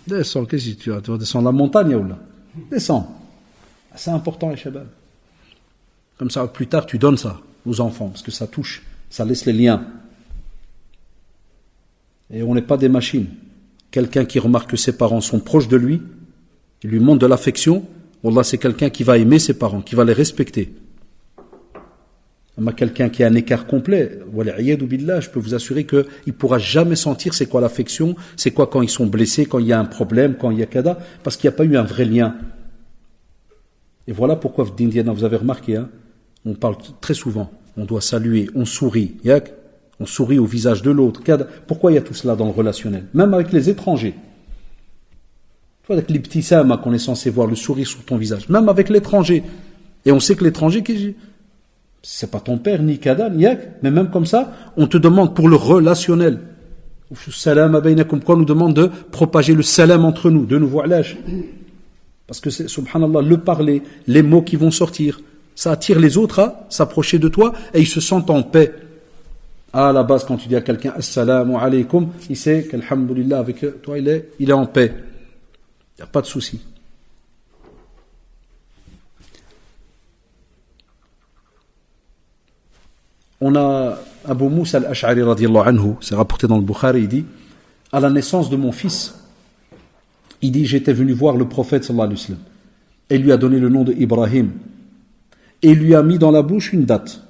Descends, qu'est-ce que tu vas descendre la montagne, ou là? Descends. C'est important, les shabab. Comme ça, plus tard, tu donnes ça aux enfants, parce que ça touche, ça laisse les liens. Et on n'est pas des machines. Quelqu'un qui remarque que ses parents sont proches de lui, il lui montre de l'affection, wallah, c'est quelqu'un qui va aimer ses parents, qui va les respecter. Mais quelqu'un qui a un écart complet, je peux vous assurer qu'il ne pourra jamais sentir c'est quoi l'affection, c'est quoi quand ils sont blessés, quand il y a un problème, quand il y a kada, parce qu'il n'y a pas eu un vrai lien. Et voilà pourquoi, vous avez remarqué, hein, on parle très souvent, on doit saluer, on sourit, on sourit au visage de l'autre. Pourquoi il y a tout cela dans le relationnel? Même avec les étrangers. Avec les petits samas qu'on est censé voir, le sourire sur ton visage. Même avec l'étranger. Et on sait que l'étranger, c'est pas ton père, ni kada, ni yak. Mais même comme ça, on te demande pour le relationnel. Salam abaynakum, pourquoi on nous demande de propager le salam entre nous, de nous voir l'âge. Parce que c'est, subhanallah, le parler, les mots qui vont sortir, ça attire les autres à s'approcher de toi et ils se sentent en paix. À la base, quand tu dis à quelqu'un assalamu alaykum, il sait qu'alhamdulillah, avec toi, il est en paix. Il n'y a pas de souci. On a Abu Moussa al-Ash'ari radiyallahu anhu, c'est rapporté dans le Bukhari, il dit, à la naissance de mon fils, il dit, j'étais venu voir le prophète sallallahu alayhi wa sallam, et lui a donné le nom de Ibrahim, et lui a mis dans la bouche une date,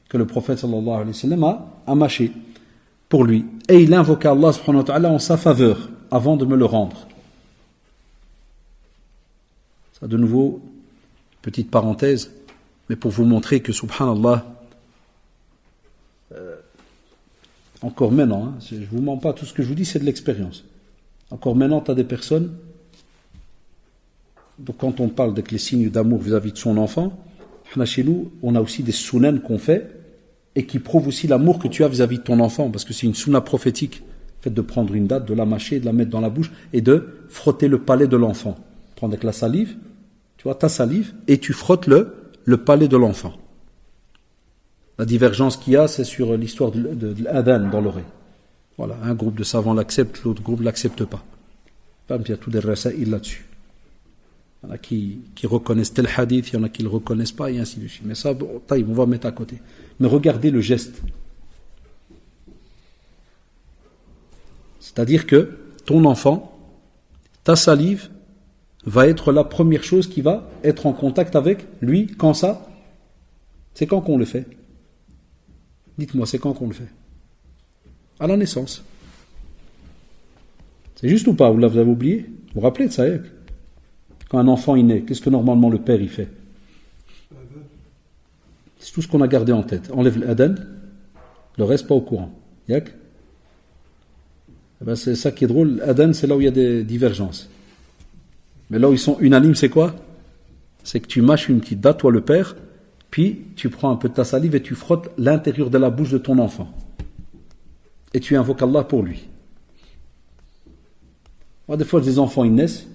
que le prophète sallallahu alayhi wa sallam a mâché pour lui. Et il invoqua Allah subhanahu wa ta'ala en sa faveur, avant de me le rendre. Ça, de nouveau, petite parenthèse, mais pour vous montrer que, subhanallah, encore maintenant, je ne vous mens pas, tout ce que je vous dis, c'est de l'expérience. Encore maintenant, tu as des personnes, donc quand on parle avec les signes d'amour vis-à-vis de son enfant, chez nous, on a aussi des sunan qu'on fait, et qui prouvent aussi l'amour que tu as vis-à-vis de ton enfant, parce que c'est une sunna prophétique, le fait de prendre une date, de la mâcher, de la mettre dans la bouche, et de frotter le palais de l'enfant. Prendre avec la salive, tu vois, ta salive, et tu frottes le palais de l'enfant. La divergence qu'il y a, c'est sur l'histoire de l'adhan dans l'oreille. Voilà, un groupe de savants l'accepte, l'autre groupe ne l'accepte pas. Il y a tout des rasaïl là-dessus. Il y en a qui reconnaissent tel hadith, il y en a qui ne le reconnaissent pas, et ainsi de suite. Mais ça, bon, on va mettre à côté. Mais regardez le geste. C'est-à-dire que ton enfant, ta salive, va être la première chose qui va être en contact avec lui. Quand ça? C'est quand qu'on le fait? Dites-moi, c'est quand qu'on le fait? À la naissance. C'est juste ou pas? Vous l'avez oublié? Vous vous rappelez de ça? Quand un enfant est né, qu'est-ce que normalement le père il fait? C'est tout ce qu'on a gardé en tête. Enlève l'adhan, le reste pas au courant. Yak? Eh ben c'est ça qui est drôle. L'adhan, c'est là où il y a des divergences. Mais là où ils sont unanimes, c'est quoi? C'est que tu mâches une petite date, toi le père, puis tu prends un peu de ta salive et tu frottes l'intérieur de la bouche de ton enfant. Et tu invoques Allah pour lui. Moi, des fois, des enfants, ils naissent.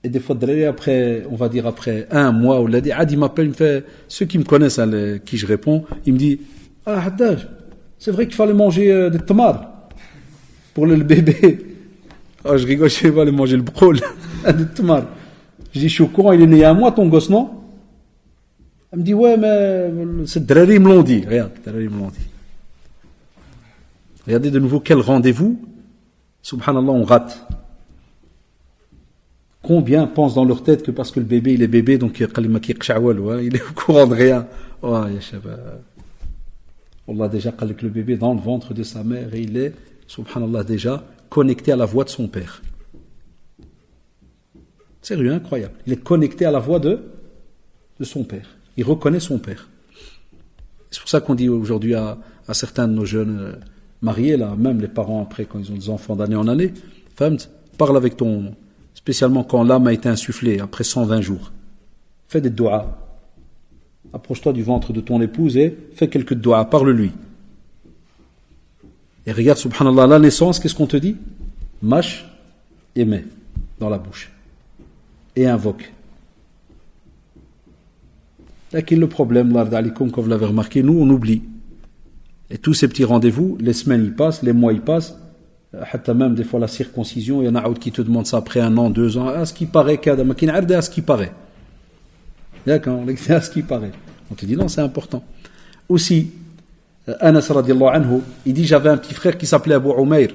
Et des fois, après, on va dire après un mois, ou l'a dit, il m'appelle, il me fait, ceux qui me connaissent, hein, qui je réponds, il me dit, ah, Haddad, c'est vrai qu'il fallait manger des tomates pour le bébé. Ah, je rigole, je vais aller manger le brol, des tomates. Je dis, je suis au courant, il est né il y a un mois, ton gosse, non? Elle me dit, ouais, mais c'est Drari, ils me l'ont dit. Regarde, Drari, ils me l'ont dit. Regardez de nouveau quel rendez-vous, subhanallah, on rate. Combien pensent dans leur tête que parce que le bébé, il est bébé, donc il est au courant de rien. Oh, Allah déjà, avec le bébé dans le ventre de sa mère, et il est, subhanallah, déjà connecté à la voix de son père. Sérieux, incroyable. Il est connecté à la voix de son père. Il reconnaît son père. C'est pour ça qu'on dit aujourd'hui à certains de nos jeunes mariés, là, même les parents après, quand ils ont des enfants d'année en année, femme, parle avec ton, spécialement quand l'âme a été insufflée, après 120 jours. Fais des doigts. Approche-toi du ventre de ton épouse et fais quelques doigts, parle-lui. Et regarde, subhanallah, à la naissance, qu'est-ce qu'on te dit? Mâche et mets dans la bouche. Et invoque. Là qu'il le problème, comme vous l'avez remarqué, nous on oublie. Et tous ces petits rendez-vous, les semaines y passent, les mois y passent, même des fois la circoncision, il y en a d'autres qui te demandent ça après 1 an, 2 ans, à ce qui paraît, à ce qui paraît. D'accord, à ce qui paraît. On te dit non, c'est important. Aussi, Anas radiallahu anhu, il dit j'avais un petit frère qui s'appelait Abu Umayr.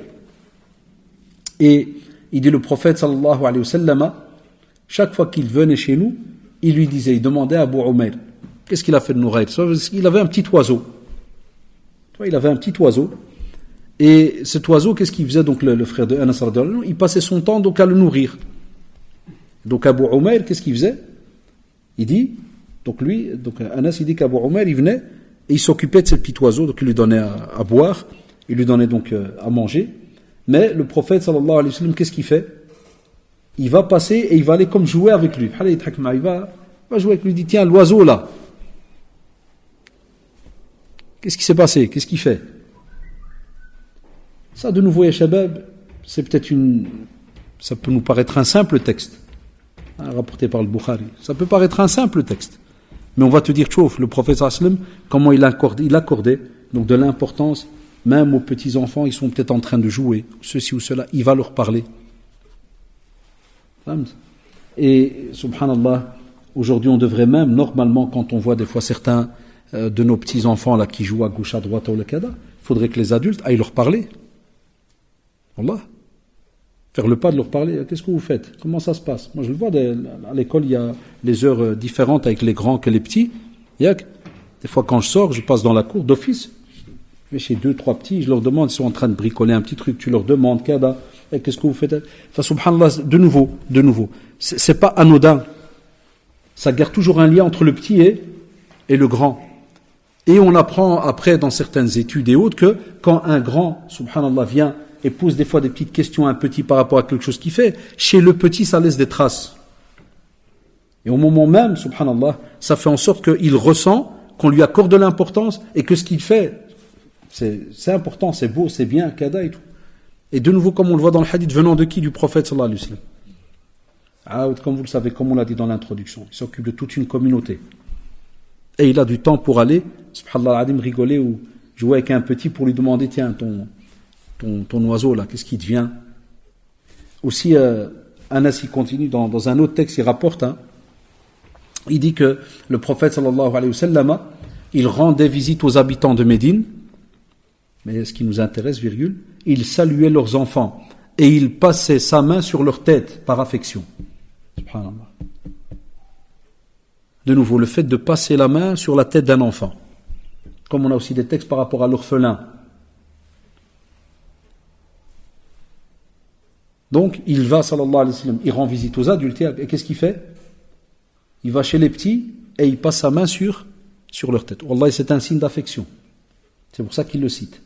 Et il dit le prophète sallallahu alayhi wa sallam, chaque fois qu'il venait chez nous, il lui disait, il demandait à Abu Umayr, qu'est-ce qu'il a fait de Nouraïd? Il avait un petit oiseau. Il avait un petit oiseau. Et cet oiseau, qu'est-ce qu'il faisait? Donc le frère de Anas radiallahu anhu, il passait son temps donc à le nourrir. Donc Abu Umayr, qu'est-ce qu'il faisait? Il dit, donc Anas, il dit qu'Abu Umayr, il venait et il s'occupait de ce petit oiseau, donc il lui donnait à boire, il lui donnait donc à manger. Mais le prophète sallallahu alayhi wa sallam, qu'est-ce qu'il fait? Il va passer et il va aller comme jouer avec lui. Il va jouer avec lui, il dit, tiens, l'oiseau là. Qu'est-ce qui s'est passé? Qu'est-ce qu'il fait? Ça, de nouveau, ya shabab, c'est peut-être ça peut nous paraître un simple texte, rapporté par le Bukhari. Ça peut paraître un simple texte. Mais on va te dire, tchouf, le prophète sallallahu alayhi wa sallam, comment il accordait donc de l'importance, même aux petits-enfants, ils sont peut-être en train de jouer, ceci ou cela, il va leur parler. Et, subhanallah, aujourd'hui, on devrait même, normalement, quand on voit des fois certains de nos petits-enfants là qui jouent à gauche, à droite, au lekada, il faudrait que les adultes aillent leur parler. Allah. Faire le pas de leur parler. Qu'est-ce que vous faites? Comment ça se passe? Moi, je le vois, à l'école, il y a les heures différentes avec les grands que les petits. Des fois, quand je sors, je passe dans la cour d'office. Je vais chez 2, 3 petits, je leur demande, ils sont en train de bricoler un petit truc, tu leur demandes, kada, qu'est-ce que vous faites? Enfin, subhanallah, de nouveau. C'est pas anodin. Ça garde toujours un lien entre le petit et le grand. Et on apprend après, dans certaines études et autres, que quand un grand, subhanallah, vient et pose des fois des petites questions à un petit par rapport à quelque chose qu'il fait, chez le petit, ça laisse des traces. Et au moment même, subhanallah, ça fait en sorte qu'il ressent qu'on lui accorde de l'importance et que ce qu'il fait, c'est important, c'est beau, c'est bien, kada et tout. Et de nouveau, comme on le voit dans le hadith, venant de qui? Du prophète sallallahu alayhi wa sallam. Comme vous le savez, comme on l'a dit dans l'introduction, il s'occupe de toute une communauté. Et il a du temps pour aller, subhanallah, rigoler ou jouer avec un petit pour lui demander, tiens, ton oiseau là, qu'est-ce qui devient? Aussi, Anas, il continue dans un autre texte, il rapporte, il dit que le prophète sallallahu alayhi wa sallam, il rendait visite aux habitants de Médine, mais ce qui nous intéresse, il saluait leurs enfants et il passait sa main sur leur tête par affection. Subhanallah. De nouveau, le fait de passer la main sur la tête d'un enfant. Comme on a aussi des textes par rapport à l'orphelin. Donc, il va, sallallahu alayhi wa sallam, il rend visite aux adultes, et qu'est-ce qu'il fait? Il va chez les petits, et il passe sa main sur leur tête. Wallah, c'est un signe d'affection. C'est pour ça qu'il le cite.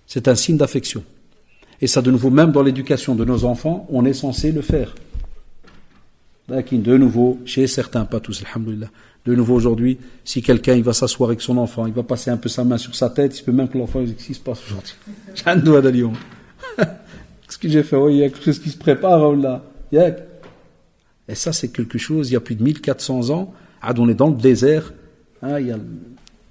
C'est un signe d'affection. Et ça, de nouveau, même dans l'éducation de nos enfants, on est censé le faire. De nouveau, chez certains, pas tous, alhamdoulilah. De nouveau, aujourd'hui, si quelqu'un il va s'asseoir avec son enfant, il va passer un peu sa main sur sa tête, il se peut même que l'enfant, qu'est-ce qui se passe aujourd'hui? J'ai un doigt de lion. Qu'est-ce que j'ai fait? Oui, il y a quelque chose qui se prépare, là. Et ça, c'est quelque chose, il y a plus de 1400 ans, on est dans le désert, il y a,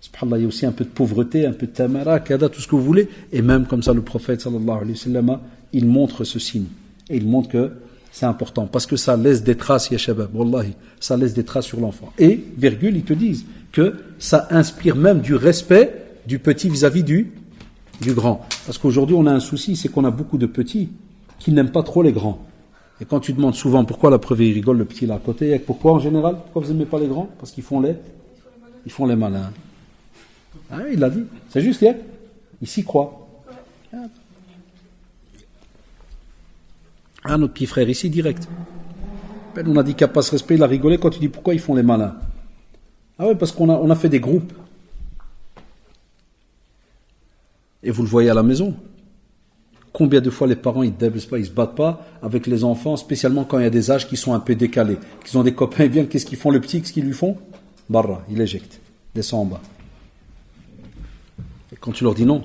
subhanallah, il y a aussi un peu de pauvreté, un peu de tamara, kada, tout ce que vous voulez, et même comme ça, le prophète, sallallahu alayhi wa sallam, il montre ce signe, et il montre que c'est important, parce que ça laisse des traces, ya shabab, wallahi, ça laisse des traces sur l'enfant. Et, virgule, ils te disent que ça inspire même du respect du petit vis-à-vis du grand. Parce qu'aujourd'hui, on a un souci, c'est qu'on a beaucoup de petits qui n'aiment pas trop les grands. Et quand tu demandes souvent pourquoi la preuve, il rigole, le petit là à côté, pourquoi en général, pourquoi vous n'aimez pas les grands? Parce qu'ils font les malins. Ah, il l'a dit, c'est juste, il s'y croit. Notre petit frère ici, direct. Ben, on a dit qu'il n'y a pas ce respect, il a rigolé quand tu dis pourquoi ils font les malins. Ah oui, parce qu'on a fait des groupes. Et vous le voyez à la maison. Combien de fois les parents ils se battent pas avec les enfants, spécialement quand il y a des âges qui sont un peu décalés, qu'ils ont des copains, ils viennent, qu'est-ce qu'ils font le petit, qu'est-ce qu'ils lui font? Barra, il éjecte, descend en bas. Et quand tu leur dis non,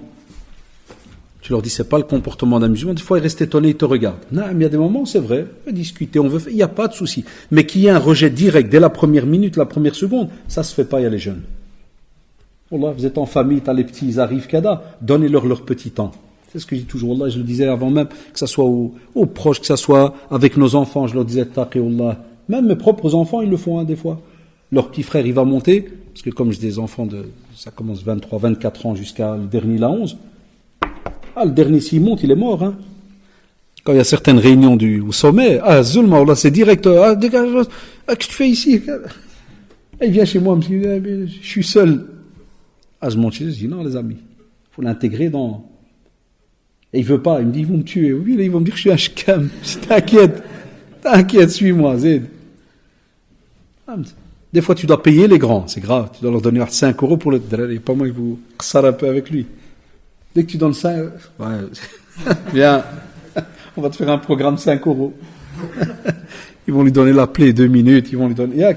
tu leur dis c'est pas le comportement d'un musulman, des fois ils restent étonnés, ils te regardent. Non, mais il y a des moments, c'est vrai, on peut discuter, il n'y a pas de souci. Mais qu'il y ait un rejet direct dès la première minute, la première seconde, ça se fait pas, il y a les jeunes. Wallah, vous êtes en famille, t'as les petits, ils arrivent, kada, donnez-leur leur petit temps. C'est ce que je dis toujours, Allah, je le disais avant même, que ce soit aux proches, que ce soit avec nos enfants, je leur disais, taqiyullah. Même mes propres enfants, ils le font, des fois. Leur petit frère, il va monter, parce que comme j'ai des enfants ça commence 23, 24 ans jusqu'à le dernier, il a 11. Le dernier, s'il monte, il est mort, Quand il y a certaines réunions au sommet, Zulma, là, c'est direct, dégage, qu'est-ce que tu fais ici? Il vient chez moi, je suis seul. Je monte chez eux, je dis, non, les amis, il faut l'intégrer dans... Et il veut pas, il me dit, ils vont me tuer. Oui, là, ils vont me dire que je suis un shkam. T'inquiète, suis-moi, Zed. Des fois, tu dois payer les grands, c'est grave. Tu dois leur donner 5 euros pour le drari. Pas moi, il vous qsar un peu avec lui. Dès que tu donnes 5, viens, on va te faire un programme 5 euros. Ils vont lui donner la plaie 2 minutes, ils vont lui donner,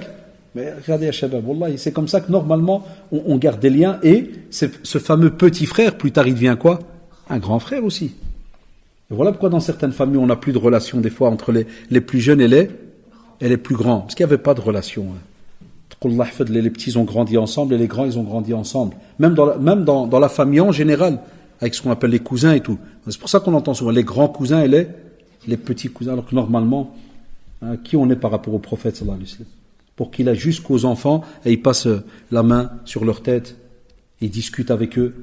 mais regardez, Shabab, Wallah, c'est comme ça que normalement, on garde des liens, et ce fameux petit frère, plus tard, il devient quoi? Un grand frère aussi. Et voilà pourquoi dans certaines familles, on n'a plus de relation des fois entre les plus jeunes et les plus grands. Parce qu'il n'y avait pas de relation. Les petits ont grandi ensemble et les grands, ils ont grandi ensemble. Même dans la famille en général, avec ce qu'on appelle les cousins et tout. C'est pour ça qu'on entend souvent les grands cousins et les petits cousins, alors que normalement, qui on est par rapport au prophète sallallahu alayhi wa sallam, pour qu'il aille jusqu'aux enfants et il passe la main sur leur tête, il discute avec eux.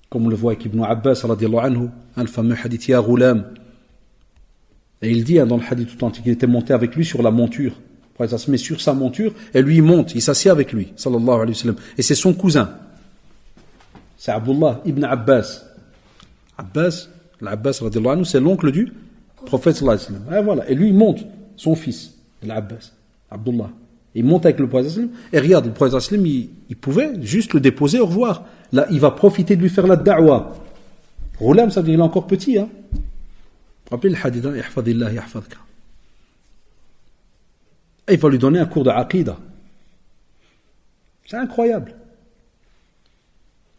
Comme on le voit avec Ibn Abbas, radiallahu anhu, le fameux hadith Ya Ghulam. Et il dit dans le hadith tout entier qu'il était monté avec lui sur la monture. Ça se met sur sa monture et lui il monte, il s'assied avec lui, sallallahu alayhi wa sallam. Et c'est son cousin. C'est Abdullah ibn Abbas. L'Abbas, radiallahu anhu, c'est l'oncle du prophète sallallahu alayhi wa sallam. Et voilà. Et lui il monte, son fils, l'Abbas, Abdullah. Il monte avec le prophète sallallahu alayhi wa sallam. Et regarde, le prophète sallallahu alayhi wa sallam, il pouvait juste le déposer, au revoir. Là, il va profiter de lui faire la da'wa. Ghulam, ça veut dire qu'il est encore petit. Rappelez le hadith, Ihfadillah, yahfadka. Et il va lui donner un cours de aqida. C'est incroyable.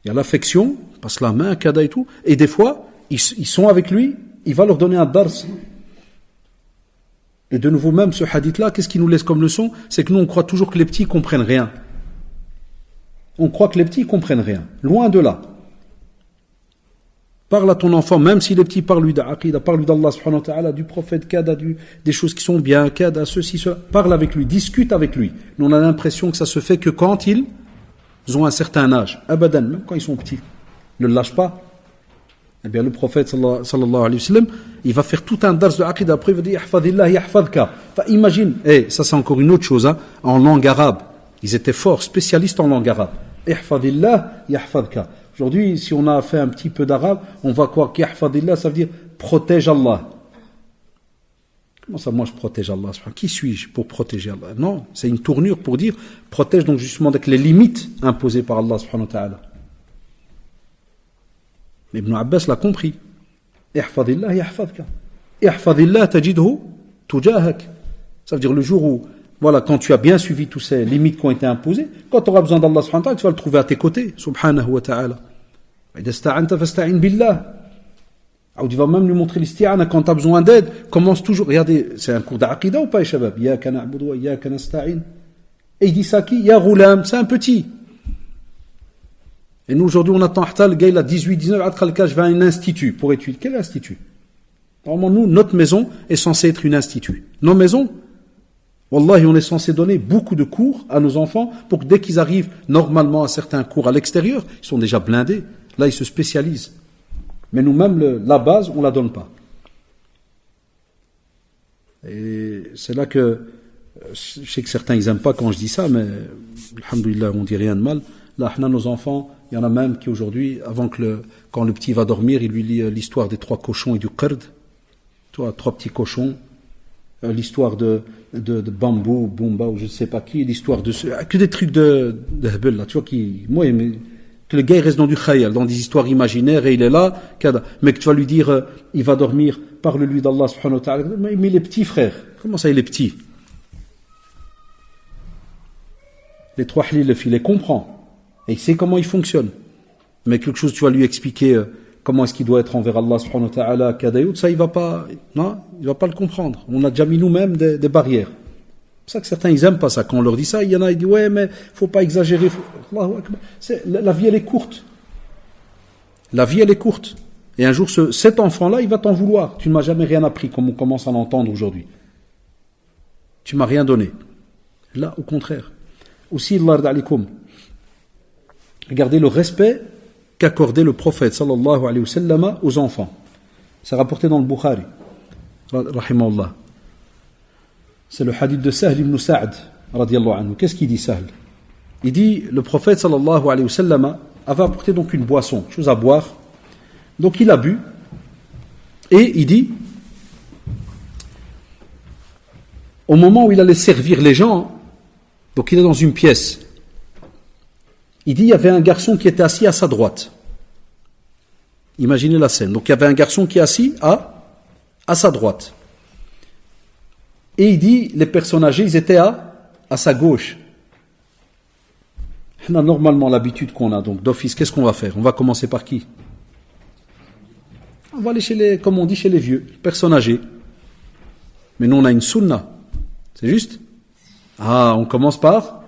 Il y a l'affection, il passe la main, kada et tout. Et des fois, ils sont avec lui, il va leur donner un dars. Et de nouveau, même ce hadith-là, qu'est-ce qu'il nous laisse comme leçon? C'est que nous, on croit toujours que les petits comprennent rien. On croit que les petits comprennent rien. Loin de là. Parle à ton enfant, même si les petits parlent lui d'aqida, parle d'Allah subhanahu wa ta'ala, du prophète, kada, des choses qui sont bien, kada, ceci, cela. Parle avec lui, discute avec lui. Nous, on a l'impression que ça se fait que quand ils ont un certain âge. Abadan, même quand ils sont petits. Ne le lâche pas. Eh bien, le prophète, sallallahu alayhi wa sallam, il va faire tout un dars de aqida. Après, il va dire, Ihfadillah, yahfadka. Imagine, ça c'est encore une autre chose, en langue arabe. Ils étaient forts, spécialistes en langue arabe. Ihfadillah, yahfadka. Aujourd'hui, si on a fait un petit peu d'arabe, on va croire qu'Ihfadillah, ça veut dire protège Allah. Comment ça, moi je protège Allah? Qui suis-je pour protéger Allah? Non, c'est une tournure pour dire protège donc justement avec les limites imposées par Allah subhanahu wa ta'ala. Mais Ibn Abbas l'a compris. Ihfadillah yahfadka. Ihfadillah tajidhu tujahak. Ça veut dire le jour où, voilà, quand tu as bien suivi toutes ces limites qui ont été imposées, quand tu auras besoin d'Allah subhanahu wa ta'ala, tu vas le trouver à tes côtés, subhanahu wa ta'ala. Idha sta'anta fasta'in billah. Ou tu vas même lui montrer l'isti'ana quand tu as besoin d'aide. Commence toujours. Regardez, c'est un cours d'aqida ou pas, les shabab? Iyaka na'budu wa iyaka nasta'in. Et il dit ça qui? Ya ghulam, c'est un petit. Et nous aujourd'hui on attend le gars il a 18, 19, je vais à un institut pour étudier. Quel institut? Normalement nous, notre maison est censée être une institut. Nos maisons, wallahi on est censé donner beaucoup de cours à nos enfants pour que dès qu'ils arrivent normalement à certains cours à l'extérieur, ils sont déjà blindés. Là ils se spécialisent. Mais nous-mêmes, la base, on ne la donne pas. Et c'est là que, je sais que certains, ils n'aiment pas quand je dis ça, mais, alhamdoulilah, on ne dit rien de mal. Là, nos enfants, il y en a même qui aujourd'hui, quand le petit va dormir, il lui lit l'histoire des 3 cochons et du qard. Tu vois, 3 petits cochons. L'histoire de Bambou, Bumba, ou je ne sais pas qui, l'histoire de que des trucs de Hebel, là, tu vois, que le gars il reste dans du khayal, dans des histoires imaginaires et il est là, mais que tu vas lui dire il va dormir, parle-lui d'Allah subhanahu wa ta'ala, mais il est petit frère, comment ça il est petit? Les 3 halil, il les comprend et il sait comment il fonctionne, mais quelque chose tu vas lui expliquer comment est-ce qu'il doit être envers Allah subhanahu wa ta'ala, ça il va pas le comprendre, on a déjà mis nous-mêmes des barrières. C'est ça que certains ils aiment pas ça. Quand on leur dit ça, il y en a qui disent ouais mais faut pas exagérer. La vie elle est courte. La vie elle est courte. Et un jour cet enfant-là il va t'en vouloir. Tu ne m'as jamais rien appris comme on commence à l'entendre aujourd'hui. Tu m'as rien donné. Là au contraire. Aussi Allah alaikum. Regardez le respect qu'accordait le prophète sallallahu alayhi wa sallam aux enfants. C'est rapporté dans le Bukhari. Rahimahullah. C'est le hadith de Sahl ibn Sa'd, radiyallahu anhu. Qu'est-ce qu'il dit, Sahl? Il dit, le prophète, sallallahu alayhi wa sallam, avait apporté donc une boisson, chose à boire. Donc il a bu, et il dit, au moment où il allait servir les gens, donc il est dans une pièce, il dit, il y avait un garçon qui était assis à sa droite. Imaginez la scène. Donc il y avait un garçon qui est assis à sa droite. Et il dit, les personnes âgées, ils étaient à sa gauche. On a normalement l'habitude qu'on a, donc d'office, qu'est-ce qu'on va faire? On va commencer par qui? On va aller comme on dit, chez les vieux, personnes âgées. Mais nous, on a une sunna. C'est juste? On commence par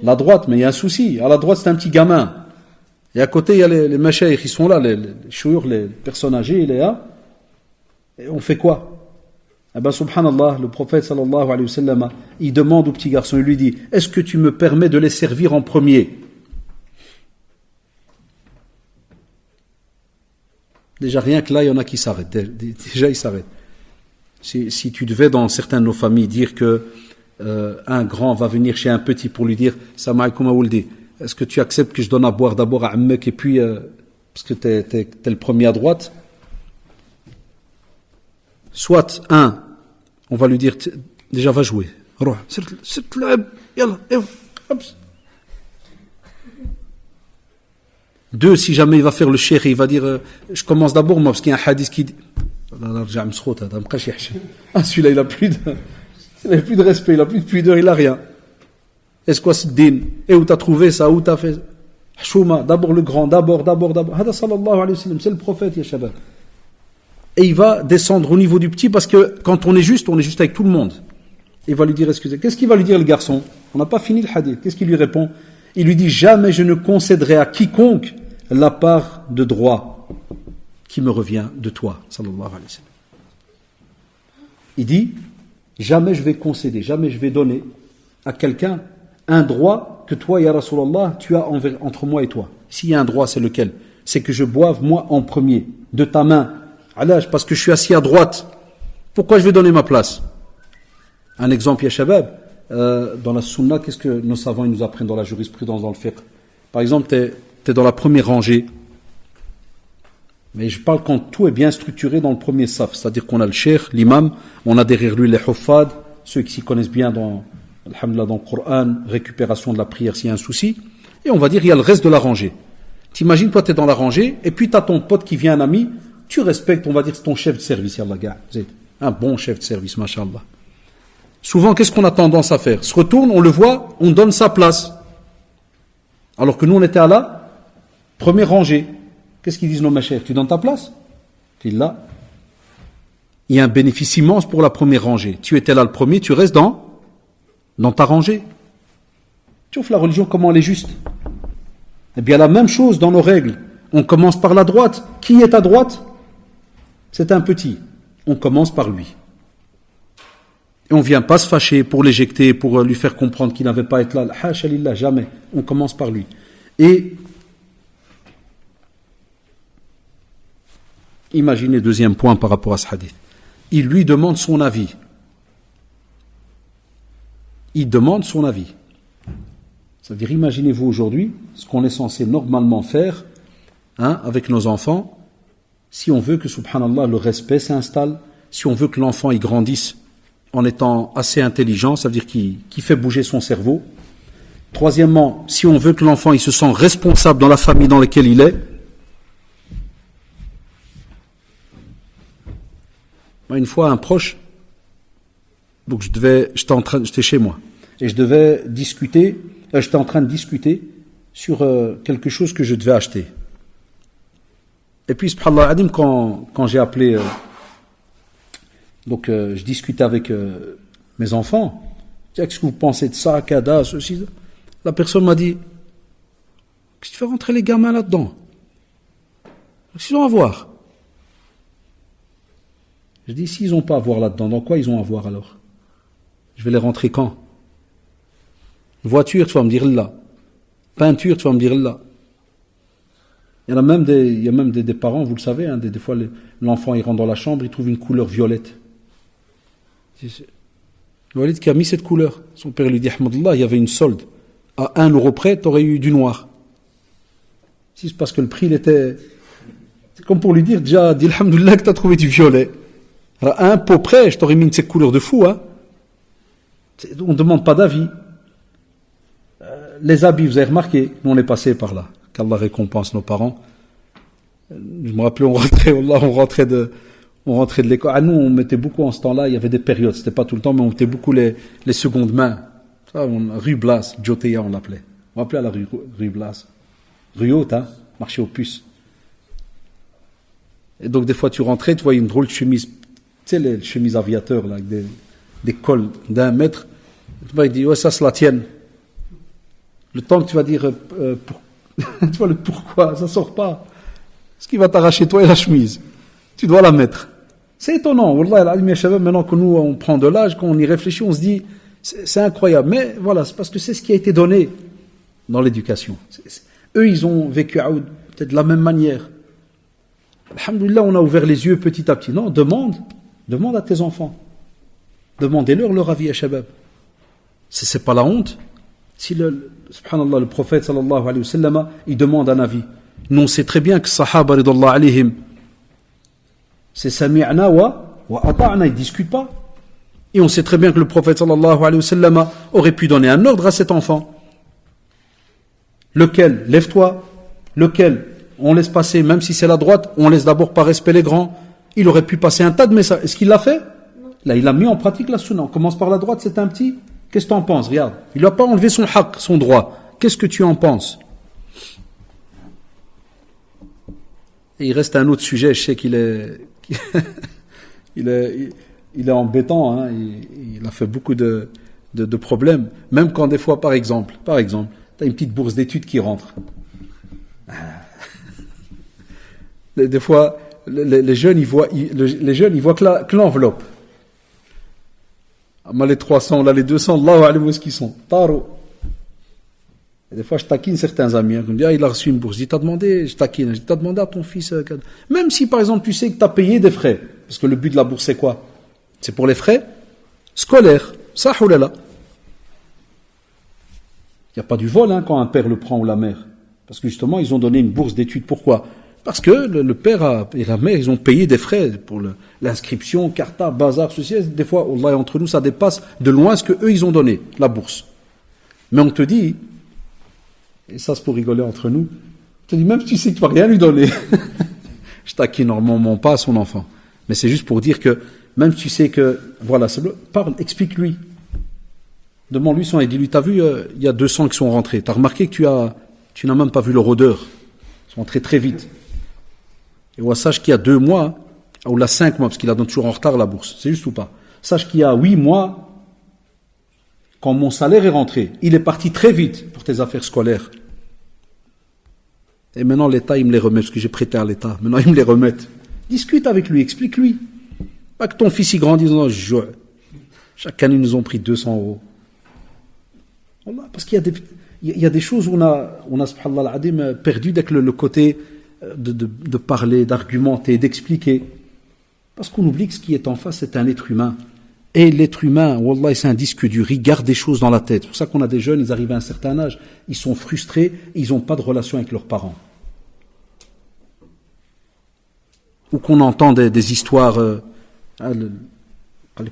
la droite, mais il y a un souci. À la droite, c'est un petit gamin. Et à côté, il y a les mashayikh, ils sont là, les chours, les personnes âgées, il est là. Et on fait quoi? Eh bien, subhanallah, le prophète sallallahu alayhi wa sallam, il demande au petit garçon, il lui dit, est-ce que tu me permets de les servir en premier? Déjà, rien que là, il y en a qui s'arrêtent. Déjà, ils s'arrêtent. Si tu devais, dans certaines de nos familles, dire que un grand va venir chez un petit pour lui dire, Salam alaykoum awuldi, est-ce que tu acceptes que je donne à boire d'abord à Ammek et puis, parce que t'es le premier à droite? Soit, on va lui dire, déjà va jouer. Deux, si jamais il va faire le cheikh, il va dire, je commence d'abord moi, parce qu'il y a un hadith qui dit, celui-là il a plus de respect, il a plus de pudeur, il a rien. Est-ce quoi c'est din? Et où t'as trouvé ça? Où t'as fait? Chouma, d'abord le grand, d'abord. Hada sallallahu alayhi wa sallam, c'est le prophète, ya shabab. Et il va descendre au niveau du petit parce que quand on est juste avec tout le monde. Il va lui dire excusez. Qu'est-ce qu'il va lui dire le garçon? On n'a pas fini le hadith. Qu'est-ce qu'il lui répond? Il lui dit jamais je ne concéderai à quiconque la part de droit qui me revient de toi, sallallahu alayhi wa sallam. Il dit jamais je vais concéder, jamais je vais donner à quelqu'un un droit que toi, ya Rasulallah, tu as entre moi et toi. S'il y a un droit, c'est lequel? C'est que je boive moi en premier, de ta main. Parce que je suis assis à droite. Pourquoi je vais donner ma place? Un exemple, ya shabab, dans la sunna, qu'est-ce que nos savants ils nous apprennent dans la jurisprudence, dans le fiqh? Par exemple, tu es dans la première rangée. Mais je parle quand tout est bien structuré dans le premier saf. C'est-à-dire qu'on a le cheikh, l'imam, on a derrière lui les huffad, ceux qui s'y connaissent bien dans le Coran, récupération de la prière s'il y a un souci. Et on va dire, il y a le reste de la rangée. T'imagines, toi, tu es dans la rangée, et puis tu as ton pote qui vient, un ami, Tu respectes, on va dire, ton chef de service, yallah, gars. Vous êtes un bon chef de service, mashallah. Souvent, qu'est-ce qu'on a tendance à faire? Se retourne, on le voit, on donne sa place. Alors que nous, on était à la première rangée. Qu'est-ce qu'ils disent nos chefs? Tu donnes ta place? Tu es là. Il y a un bénéfice immense pour la première rangée. Tu étais là le premier, tu restes dans ta rangée. Tu vois la religion, comment elle est juste. Eh bien, la même chose dans nos règles. On commence par la droite. Qui est à droite? C'est un petit. On commence par lui. Et on ne vient pas se fâcher pour l'éjecter, pour lui faire comprendre qu'il n'avait pas à être là. Hasha lillah, jamais. On commence par lui. Et imaginez, deuxième point par rapport à ce hadith. Il lui demande son avis. Il demande son avis. C'est-à-dire, imaginez-vous aujourd'hui ce qu'on est censé normalement faire avec nos enfants, si on veut que, subhanallah, le respect s'installe, si on veut que l'enfant y grandisse en étant assez intelligent, ça veut dire qu'il fait bouger son cerveau. Troisièmement, si on veut que l'enfant il se sent responsable dans la famille dans laquelle il est. Une fois, un proche, donc j'étais chez moi, et j'étais en train de discuter sur quelque chose que je devais acheter. Et puis, subhanallah adim, quand j'ai appelé, je discutais avec mes enfants, qu'est-ce que vous pensez de ça, Kada, ceci, la personne m'a dit, qu'est-ce que tu fais rentrer les gamins là-dedans? Qu'est-ce qu'ils ont à voir? Je dis, s'ils n'ont pas à voir là-dedans, dans quoi ils ont à voir alors? Je vais les rentrer quand? Voiture, tu vas me dire là. Peinture, tu vas me dire là. Il y a même des parents, vous le savez, des fois l'enfant il rentre dans la chambre, il trouve une couleur violette. Walid qui a mis cette couleur. Son père lui dit, Ahmadullah, il y avait une solde. À 1 euro près, tu aurais eu du noir. Si c'est parce que le prix, il était... C'est comme pour lui dire, déjà, dis Alhamdulillah que tu as trouvé du violet. Alors, à un pot près, je t'aurais mis une cette couleur de fou. On ne demande pas d'avis. Les habits, vous avez remarqué, nous on est passé par là. Qu'Allah récompense nos parents. Je me rappelle, on rentrait de l'école. Nous, on mettait beaucoup en ce temps-là, il y avait des périodes, c'était pas tout le temps, mais on mettait beaucoup les secondes mains. Ça, rue Blas, Djoteya, on l'appelait. On l'appelait à la rue Blas. Rue haute, marché aux puces. Et donc, des fois, tu rentrais, tu voyais une drôle de chemise. Tu sais, les chemises aviateurs, là, avec des cols d'1 mètre. Il dit, ouais, ça, c'est la tienne. Le temps que tu vas dire, tu vois le pourquoi, ça sort pas. Ce qui va t'arracher, toi, et la chemise. Tu dois la mettre. C'est étonnant. Wallah, maintenant que nous, on prend de l'âge, quand on y réfléchit, on se dit, c'est incroyable. Mais voilà, c'est parce que c'est ce qui a été donné dans l'éducation. Eux, ils ont vécu peut-être de la même manière. Alhamdulillah, on a ouvert les yeux petit à petit. Non, demande à tes enfants. Demandez-leur leur avis à Shabab. C'est pas la honte. Si subhanallah, le prophète sallallahu alayhi wa sallam, il demande un avis. Nous, on sait très bien que Sahaba ridallahu alayhim, c'est sami'na wa ata'na, ils ne discutent pas. Et on sait très bien que le prophète sallallahu alayhi wa sallam aurait pu donner un ordre à cet enfant. Lequel? Lève-toi. Lequel? On laisse passer, même si c'est la droite, on laisse d'abord par respect les grands. Il aurait pu passer un tas de messages. Est-ce qu'il l'a fait? Non. Là, il a mis en pratique la sunna. On commence par la droite, c'est un petit. Qu'est-ce que tu en penses? Regarde. Il n'a pas enlevé son haq, son droit. Qu'est-ce que tu en penses? Et il reste un autre sujet, je sais qu'il est... il est embêtant, il a fait beaucoup de problèmes. Même quand des fois, par exemple, tu as une petite bourse d'études qui rentre. Des fois, les jeunes, ils voient que l'enveloppe. Moi, les 300, là, les 200, Allah, où est-ce qu'ils sont? Taro. Et des fois, je taquine certains amis. Ils me disent, il a reçu une bourse. Je taquine. Je t'ai demandé à ton fils. Même si, par exemple, tu sais que tu as payé des frais. Parce que le but de la bourse, c'est quoi? C'est pour les frais scolaires. Ça, oulala. Il n'y a pas du vol quand un père le prend ou la mère. Parce que justement, ils ont donné une bourse d'études. Pourquoi? Parce que le père et la mère, ils ont payé des frais pour l'inscription, carta, bazar, ceci. Des fois, Allah, entre nous, ça dépasse de loin ce qu'eux, ils ont donné, la bourse. Mais on te dit, et ça c'est pour rigoler entre nous, on te dit, même si tu sais que tu ne vas rien lui donner, Je taquine normalement pas son enfant. Mais c'est juste pour dire que, même si tu sais que, voilà, parle, explique-lui. Demande-lui son, et dis-lui, t'as vu, il y a 200 qui sont rentrés. T'as remarqué que tu n'as même pas vu leur odeur. Ils sont rentrés très vite. Et sache qu'il y a 2 mois, ou là 5 mois, parce qu'il a donc toujours en retard la bourse. C'est juste ou pas? Sache qu'il y a 8 mois, quand mon salaire est rentré, il est parti très vite pour tes affaires scolaires. Et maintenant, l'État, il me les remet, parce que j'ai prêté à l'État. Maintenant, il me les remettent. Discute avec lui, explique-lui. Pas que ton fils, il grandisse. Non, chaque année, ils nous ont pris 200 €. Parce qu'il y a des choses où on a subhanallah al-adim, perdu dès que le côté de parler, d'argumenter, d'expliquer. Parce qu'on oublie que ce qui est en face, c'est un être humain. Et l'être humain, wallah, c'est un disque dur, il garde des choses dans la tête. C'est pour ça qu'on a des jeunes, ils arrivent à un certain âge, ils sont frustrés, ils n'ont pas de relation avec leurs parents. Ou qu'on entend des histoires,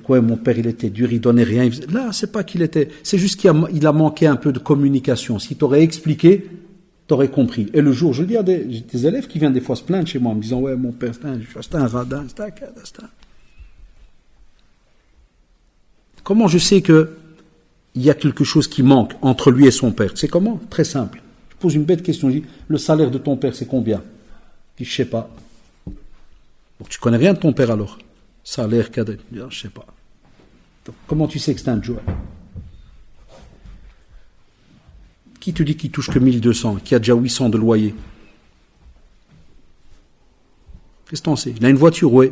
quoi, mon père il était dur, il donnait rien. Là, c'est pas qu'il était, c'est juste qu'il a manqué un peu de communication. Si tu aurais expliqué, tu aurais compris. Et le jour, je dis à des élèves qui viennent des fois se plaindre chez moi, en me disant, ouais, mon père, c'était un radin, c'était un... Comment je sais qu'il y a quelque chose qui manque entre lui et son père? C'est comment? Très simple. Je pose une bête question. Je dis, le salaire de ton père, c'est combien? Je dis, je sais pas. Donc, tu connais rien de ton père alors? Salaire, cadet. Je sais pas. Donc, comment tu sais que c'est un joueur? Qui te dit qu'il touche que 1200, qui a déjà 800 de loyer? Qu'est-ce que t'en sais? Il a une voiture, ouais.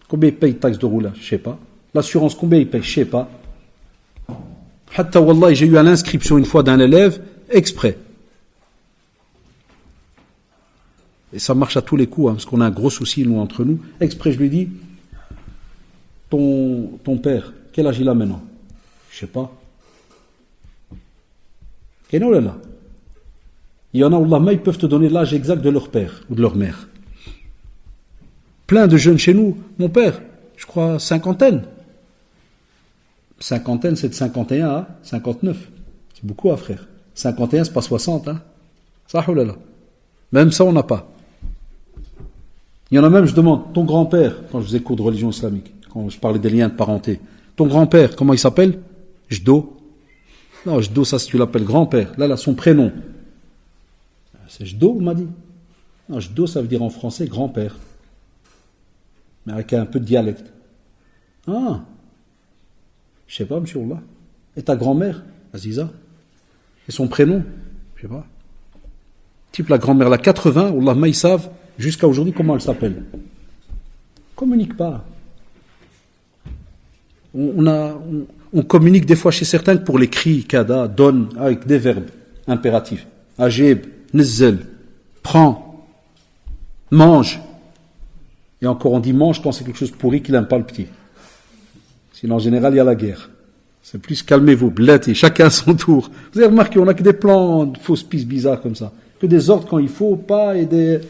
Combien il paye de taxes de roulage? Je sais pas. L'assurance, combien il paye? Je sais pas. Hatta wallah, j'ai eu à l'inscription une fois d'un élève, exprès. Et ça marche à tous les coups, parce qu'on a un gros souci, nous, entre nous. Exprès, je lui dis, ton père, quel âge il a maintenant? Je sais pas. Quel âge il a? Il y en a, Allah, ils peuvent te donner l'âge exact de leur père ou de leur mère. Plein de jeunes chez nous, mon père, je crois, cinquantaine. Cinquantaine, c'est de 51 à 59. C'est beaucoup, frère. 51, c'est pas 60, hein. Ça, oulala. Même ça, on n'a pas. Il y en a même, je demande, ton grand-père, quand je faisais cours de religion islamique, quand je parlais des liens de parenté, ton grand-père, comment il s'appelle? Jdo. Non, Jdo, ça, si tu l'appelles grand-père. Là, son prénom. C'est Jdo, on m'a dit. Non, Jdo, ça veut dire en français grand-père. Mais avec un peu de dialecte. Ah, je sais pas, monsieur Allah. Et ta grand-mère, Aziza? Et son prénom? Je sais pas. Type la grand-mère, la 80, Allah, ils savent jusqu'à aujourd'hui comment elle s'appelle. Communique pas. On communique des fois chez certains que pour les cris, kada, donne, avec des verbes impératifs. Ajib, nizzel, prends, mange. Et encore, on dit mange quand c'est quelque chose de pourri qu'il n'aime pas le petit. Sinon, en général, il y a la guerre. C'est plus calmez-vous, blâtez, chacun à son tour. Vous avez remarqué, on n'a que des plans de fausses pistes bizarres comme ça. Que des ordres quand il faut, pas, et des...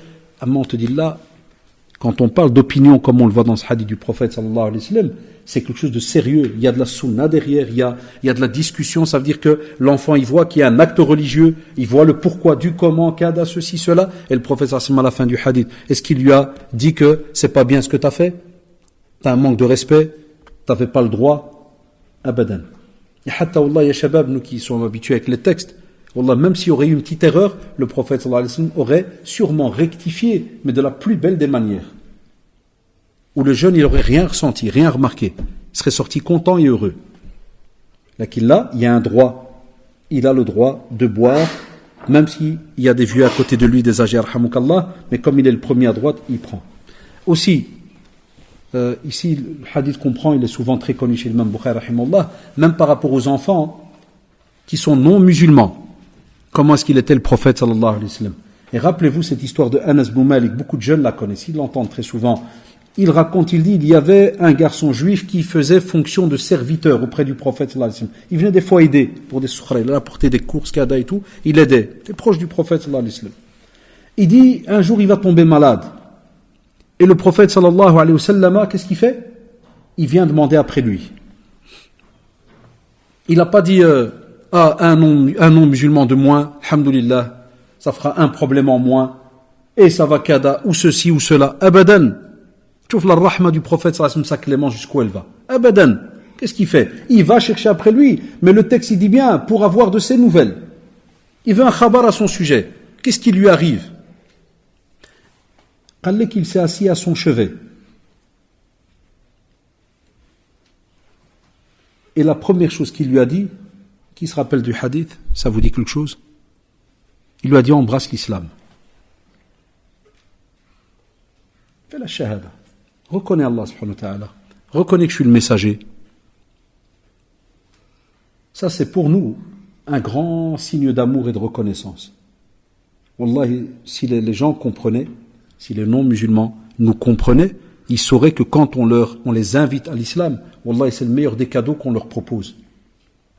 Amma, on te dit là, quand on parle d'opinion, comme on le voit dans ce hadith du prophète, sallallahu alayhi wa sallam, c'est quelque chose de sérieux. Il y a de la sunna derrière, il y a de la discussion. Ça veut dire que l'enfant, il voit qu'il y a un acte religieux, il voit le pourquoi, du comment, kada, ceci, cela. Et le prophète, sallallahu alayhi wa sallam, à la fin du hadith, est-ce qu'il lui a dit que c'est pas bien ce que tu as fait? T'as un manque de respect? T'avais pas le droit? Abadan. Et hatta, wallah, ya shabab, nous qui sommes habitués avec les textes, wallah, même s'il y aurait eu une petite erreur, le prophète, sallallahu alayhi wa sallam, aurait sûrement rectifié, mais de la plus belle des manières. Où le jeune, il n'aurait rien ressenti, rien remarqué. Il serait sorti content et heureux. Là, il y a un droit. Il a le droit de boire, même s'il y a des vieux à côté de lui, des âgés, arhamukallah, mais comme il est le premier à droite, il prend. Aussi, ici, le hadith qu'on prend, il est souvent très connu chez l'imam Bukhari, rahimahullah, même par rapport aux enfants qui sont non musulmans. Comment est-ce qu'il était le prophète, sallallahu alayhi wa sallam? Et rappelez-vous cette histoire de Anas bin Malik, beaucoup de jeunes la connaissent, ils l'entendent très souvent. Il raconte, il dit, il y avait un garçon juif qui faisait fonction de serviteur auprès du prophète, sallallahu alayhi wa sallam. Il venait des fois aider pour des soukhra, il apportait des courses, kada et tout, il aidait. Il était proche du prophète, sallallahu alayhi wa sallam. Il dit, un jour il va tomber malade. Et le prophète, sallallahu alayhi wa sallam, qu'est-ce qu'il fait? Il vient demander après lui. Il n'a pas dit, un non musulman de moins, alhamdulillah, ça fera un problème en moins. et ça va kada, ou ceci ou cela. Abadan. Tu vois la rahma du prophète, sa clémence, jusqu'où elle va. Abadan. Qu'est-ce qu'il fait? Il va chercher après lui, mais le texte il dit bien, pour avoir de ses nouvelles. Il veut un khabar à son sujet. Qu'est-ce qui lui arrive? Qu'il s'est assis à son chevet. Et la première chose qu'il lui a dit, qui se rappelle du hadith, ça vous dit quelque chose? Il lui a dit embrasse l'islam. Fais la shahada. Reconnais Allah subhanahu wa ta'ala. Reconnais que je suis le messager. Ça c'est pour nous un grand signe d'amour et de reconnaissance. Wallahi, si les gens comprenaient, si les non-musulmans nous comprenaient, ils sauraient que quand on les invite à l'islam, wallahi, c'est le meilleur des cadeaux qu'on leur propose.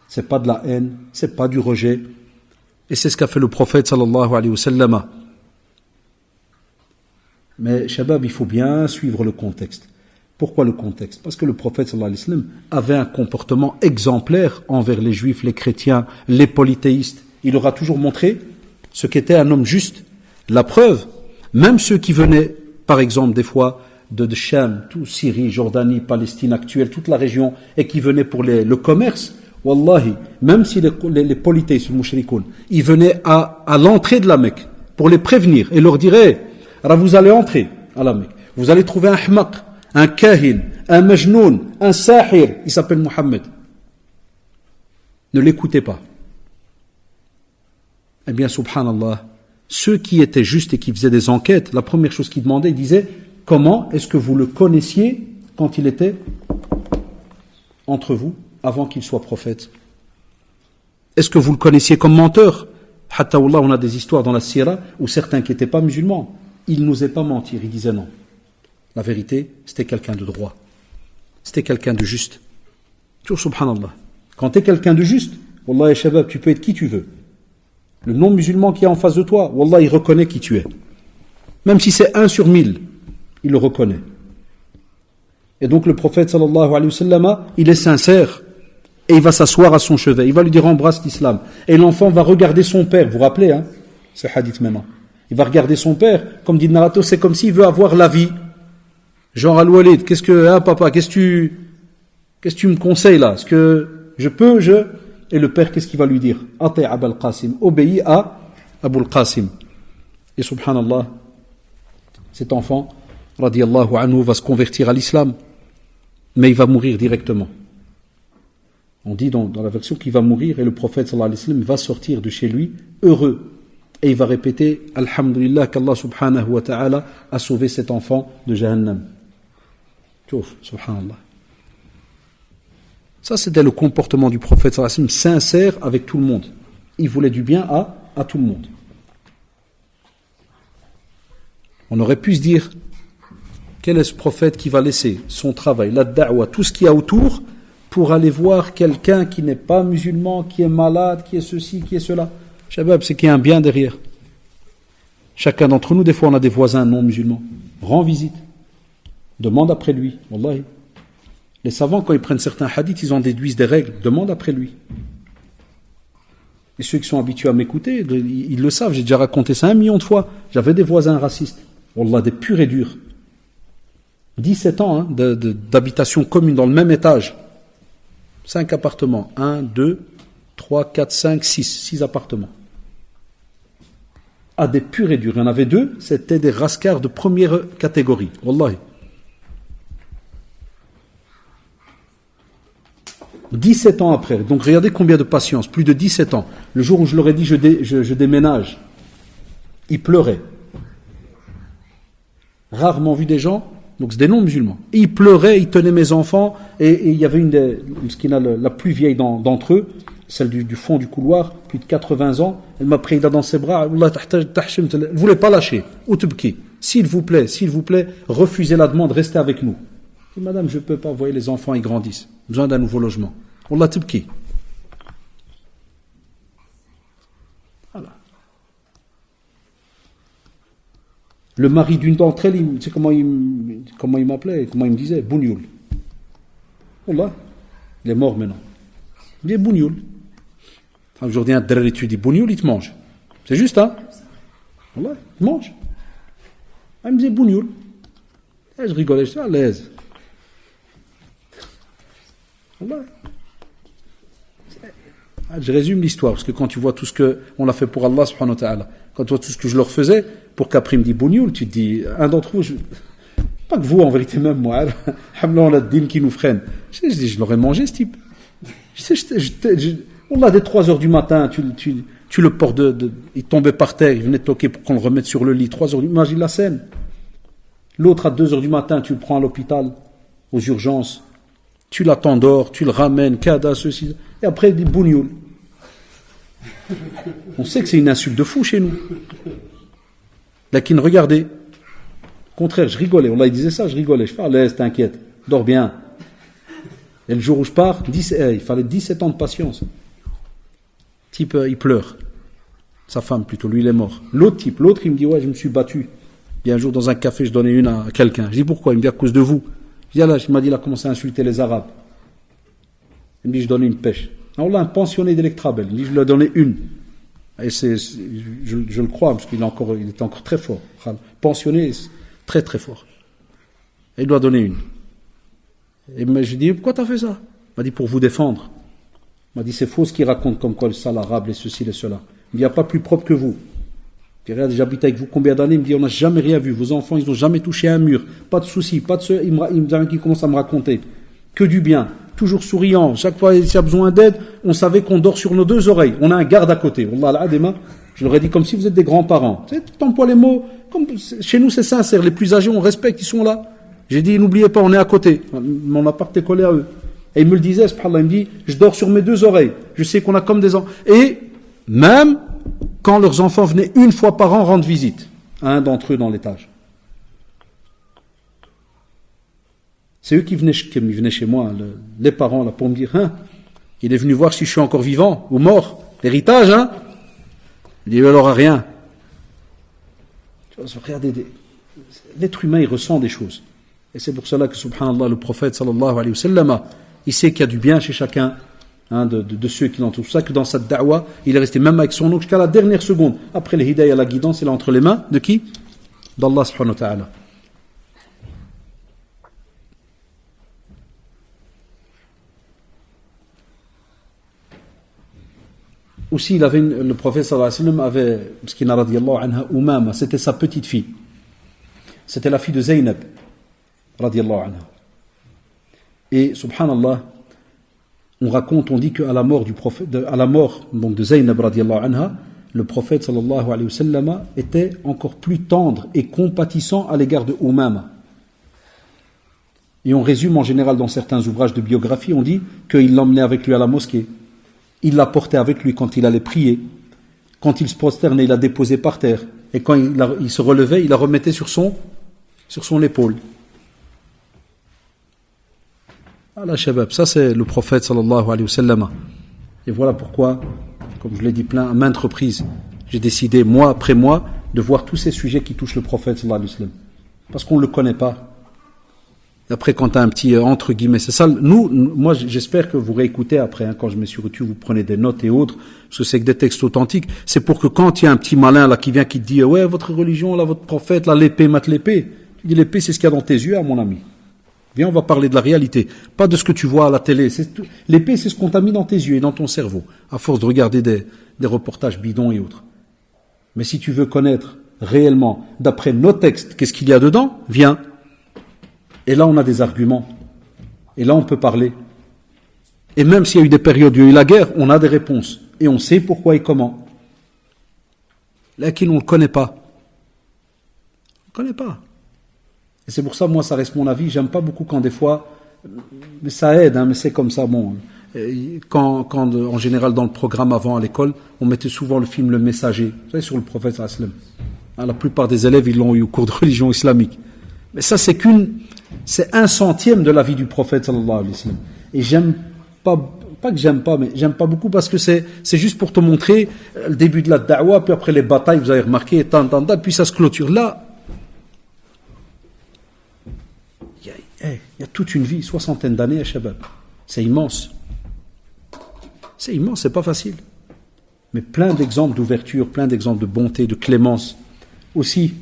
C'est pas de la haine, c'est pas du rejet. Et c'est ce qu'a fait le prophète sallallahu alayhi wa sallam. Mais Shabab, il faut bien suivre le contexte. Pourquoi le contexte? Parce que le prophète sallallahu alayhi wa sallam avait un comportement exemplaire envers les juifs, les chrétiens, les polythéistes. Il leur a toujours montré ce qu'était un homme juste. La preuve, même ceux qui venaient, par exemple, des fois, de Cham, tout Syrie, Jordanie, Palestine actuelle, toute la région, et qui venaient pour le commerce, wallahi, même si les polythéistes, les mouchrikoun, ils venaient à l'entrée de la Mecque pour les prévenir et leur dirait, alors vous allez entrer à la Mecque, vous allez trouver un hmaq, un kahin, un majnoun, un sahir, il s'appelle Mohammed. Ne l'écoutez pas. Eh bien, subhanallah, ceux qui étaient justes et qui faisaient des enquêtes, la première chose qu'ils demandaient, ils disaient, comment est-ce que vous le connaissiez quand il était entre vous, avant qu'il soit prophète? Est-ce que vous le connaissiez comme menteur? Hatta wallah, on a des histoires dans la Sira où certains qui n'étaient pas musulmans, ils n'osaient pas mentir, ils disaient non. La vérité, c'était quelqu'un de droit. C'était quelqu'un de juste. Toujours subhanallah. Quand tu es quelqu'un de juste, wallah ya shabab, tu peux être qui tu veux. Le non-musulman qui est en face de toi, wallah, il reconnaît qui tu es. Même si c'est 1 sur 1000, il le reconnaît. Et donc le prophète sallallahu alayhi wa sallam, il est sincère. Et il va s'asseoir à son chevet. Il va lui dire embrasse l'islam. Et l'enfant va regarder son père. Vous vous rappelez, hein, ce hadith maintenant. Il va regarder son père. Comme dit le narrateur, c'est comme s'il veut avoir la vie. Genre Al-Walid, papa, qu'est-ce que tu me conseilles là? Est-ce que je peux, Et le père, qu'est-ce qu'il va lui dire? Ati' Abul Qasim. Obéis à Abul Qasim. Et subhanallah, cet enfant, radiyallahu anhu, va se convertir à l'islam. Mais il va mourir directement. On dit dans la version qu'il va mourir et le prophète sallallahu alayhi wa sallam va sortir de chez lui heureux. Et il va répéter Alhamdulillah qu'Allah subhanahu wa ta'ala a sauvé cet enfant de Jahannam. Touf, subhanallah. Ça c'était le comportement du prophète sallallahu alayhi wa sallam, sincère avec tout le monde. Il voulait du bien à tout le monde. On aurait pu se dire quel est ce prophète qui va laisser son travail, la da'wa, tout ce qu'il y a autour pour aller voir quelqu'un qui n'est pas musulman, qui est malade, qui est ceci, qui est cela. Shabab, c'est qu'il y a un bien derrière. Chacun d'entre nous, des fois, on a des voisins non musulmans. Rends visite. Demande après lui. Wallahi. Les savants, quand ils prennent certains hadiths, ils en déduisent des règles. Demande après lui. Et ceux qui sont habitués à m'écouter, ils le savent. J'ai déjà raconté ça 1 million de fois. J'avais des voisins racistes. Wallah, des purs et durs. 17 ans hein, d'habitation commune dans le même étage. 5 appartements. 1, 2, 3, 4, 5, 6. 6 appartements. Ah, des purs et durs. Il y en avait 2, c'était des rascars de première catégorie. Wallahi. 17 ans après. Donc regardez combien de patience. Plus de 17 ans. Le jour où je leur ai dit je déménage, ils pleuraient. Rarement vu des gens. Donc c'est des non-musulmans. Et ils pleuraient, ils tenaient mes enfants, et il y avait la plus vieille d'entre eux, celle du fond du couloir, plus de 80 ans, elle m'a pris dans ses bras, elle ne voulait pas lâcher. S'il vous plaît, refusez la demande, restez avec nous. Et madame, je ne peux pas, vous voyez les enfants, ils grandissent, besoin d'un nouveau logement. Wallah tibki. Voilà. Le mari d'une d'entre elles, tu sais comment il m'appelait, comment il me disait? Bougnoul. Wallah, il est mort maintenant. Il dit Bougnoul. Aujourd'hui, un drôle, tu dis Bougnoul, il te mange. C'est juste, hein? Wallah, il te mange. Elle me disait bougnoul. Et je rigolais, j'étais à l'aise. Voilà. Je résume l'histoire, parce que quand tu vois tout ce qu'on a fait pour Allah subhanahu wa ta'ala, quand tu vois tout ce que je leur faisais, pour qu'après il me dit bougnoul, tu te dis, un d'entre vous, pas que vous en vérité, même moi, on a le dîme qui nous freine. Je dis, je l'aurais mangé ce type. On l'a dès 3h du matin, tu le portes il tombait par terre, il venait toquer pour qu'on le remette sur le lit, 3h du matin, imagine la scène. L'autre à 2h du matin, tu le prends à l'hôpital, aux urgences, tu l'attends dehors, tu le ramènes, kada, ceci, et après il dit bougnoul. On sait que c'est une insulte de fou chez nous. Lakin, regardez. Au contraire, je rigolais. Allah il disait ça, je rigolais. Je fais à l'aise, t'inquiète, dors bien. Et le jour où je pars, il fallait 17 ans de patience. Type, il pleure. Sa femme, plutôt, lui, il est mort. L'autre, il me dit, ouais, je me suis battu. Et un jour, dans un café, je donnais une à quelqu'un. Je dis, pourquoi? Il me dit, à cause de vous. Je dis, ah là, il m'a dit, il a commencé à insulter les Arabes. Il me dit, je donnais une pêche. Alors là, un pensionné d'Electrabel. Il me dit, je lui ai donné une. Et je le crois, parce qu'il était encore très fort. Pensionné, très très fort. Et il doit donner une. Et je lui dis, pourquoi tu as fait ça? Il m'a dit, pour vous défendre. Il m'a dit, c'est faux ce qu'il raconte, comme quoi le sale arabe, les ceci, les cela. Il me dit, il n'y a pas plus propre que vous. Puis regarde, j'habite avec vous combien d'années? Il me dit, on n'a jamais rien vu. Vos enfants, ils n'ont jamais touché un mur. Pas de soucis, pas de ce. Il commence à me raconter. Que du bien. Toujours souriant. Chaque fois qu'il y a besoin d'aide, on savait qu'on dort sur nos deux oreilles. On a un garde à côté. Wallah al-adema, je leur ai dit comme si vous êtes des grands-parents. Tu sais, t'emploies les mots. Chez nous, c'est sincère. Les plus âgés, on respecte, ils sont là. J'ai dit, n'oubliez pas, on est à côté. Mon appart est collé à eux. Et il me le disait, subhanallah, il me dit, je dors sur mes deux oreilles. Je sais qu'on a comme des enfants. Et même quand leurs enfants venaient une fois par an rendre visite à un d'entre eux dans l'étage. C'est eux qui venaient chez moi, les parents, là, pour me dire, hein, il est venu voir si je suis encore vivant ou mort. L'héritage, hein. Il dit, il n'aura rien. Regardez, l'être humain, il ressent des choses. Et c'est pour cela que, subhanallah, le prophète, sallallahu alayhi wa sallam, il sait qu'il y a du bien chez chacun, hein, de ceux qui l'entourent. C'est pour ça que dans cette da'wa, il est resté même avec son oncle jusqu'à la dernière seconde. Après le hidayah, la guidance, il est entre les mains de qui? D'Allah subhanahu wa ta'ala. Aussi, le prophète sallallahu alayhi wa sallam avait, Mskina radiyallahu anha, Umama, c'était sa petite fille. C'était la fille de Zaynab, radiyallahu anha. Et, subhanallah, on dit qu'à la mort du prophète, donc de Zaynab, radiyallahu anha, le prophète sallallahu alayhi wa sallam était encore plus tendre et compatissant à l'égard de Umama. Et on résume en général dans certains ouvrages de biographie, on dit qu'il l'emmenait avec lui à la mosquée. Il la portait avec lui quand il allait prier. Quand il se prosternait, il la déposait par terre. Et quand il se relevait, il la remettait sur son épaule. Voilà, shabab, ça c'est le prophète sallallahu alayhi wa sallam. Et voilà pourquoi, comme je l'ai dit à maintes reprises, j'ai décidé, mois après mois, de voir tous ces sujets qui touchent le prophète sallallahu alayhi wa sallam. Parce qu'on ne le connaît pas. Après, quand tu as un petit entre guillemets, c'est ça. Moi, j'espère que vous réécoutez après, hein, quand je mets sur YouTube, vous prenez des notes et autres, parce que c'est que des textes authentiques. C'est pour que quand il y a un petit malin là qui vient, qui te dit, ouais, votre religion, là, votre prophète, là, l'épée, mate l'épée. Tu dis, l'épée, c'est ce qu'il y a dans tes yeux, mon ami. Viens, on va parler de la réalité, pas de ce que tu vois à la télé. L'épée, c'est ce qu'on t'a mis dans tes yeux et dans ton cerveau, à force de regarder des reportages bidons et autres. Mais si tu veux connaître réellement, d'après nos textes, qu'est-ce qu'il y a dedans, viens. Et là, on a des arguments. Et là, on peut parler. Et même s'il y a eu des périodes où il y a eu la guerre, on a des réponses. Et on sait pourquoi et comment. Là, qui on ne le connaît pas. On ne le connaît pas. Et c'est pour ça, moi, ça reste mon avis. J'aime pas beaucoup quand des fois, mais ça aide, hein, mais c'est comme ça. Bon, quand en général, dans le programme avant à l'école, on mettait souvent le film Le Messager. Vous savez, sur le prophète sallallahu alayhi wa sallam. La plupart des élèves, ils l'ont eu au cours de religion islamique. Mais ça, c'est 1/100 de la vie du prophète sallallahu alayhi wa sallam. Et j'aime pas que j'aime pas, mais j'aime pas beaucoup parce que c'est juste pour te montrer le début de la da'wa, puis après les batailles, vous avez remarqué, puis ça se clôture là. Il y a toute une vie, 60 d'années à Shabab. C'est immense. C'est immense, c'est pas facile. Mais plein d'exemples d'ouverture, plein d'exemples de bonté, de clémence. Aussi,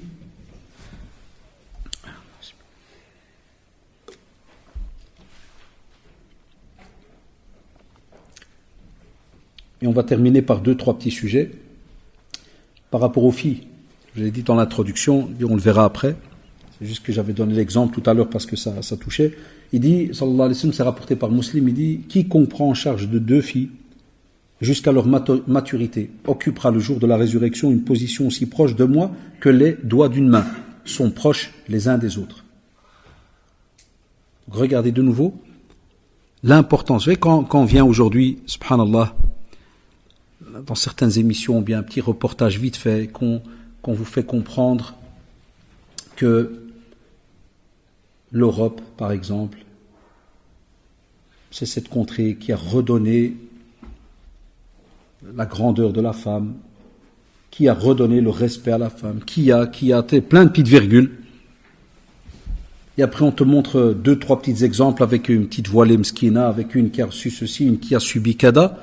Et on va terminer par 2-3 petits sujets. Par rapport aux filles, je l'ai dit dans l'introduction, on le verra après. C'est juste que j'avais donné l'exemple tout à l'heure parce que ça touchait. Il dit, sallallahu alayhi wa sallam, c'est rapporté par Muslim, il dit, quiconque prend en charge de 2 filles jusqu'à leur maturité occupera le jour de la résurrection une position aussi proche de moi que les doigts d'une main sont proches les uns des autres. Donc, regardez de nouveau l'importance. Vous savez, quand on vient aujourd'hui, subhanallah, dans certaines émissions, bien un petit reportage vite fait, qu'on vous fait comprendre que l'Europe, par exemple, c'est cette contrée qui a redonné la grandeur de la femme, qui a redonné le respect à la femme, qui a plein de petites virgules. Et après, on te montre 2-3 petits exemples avec une petite voilée mskina, avec une qui a reçu ceci, une qui a subi kada.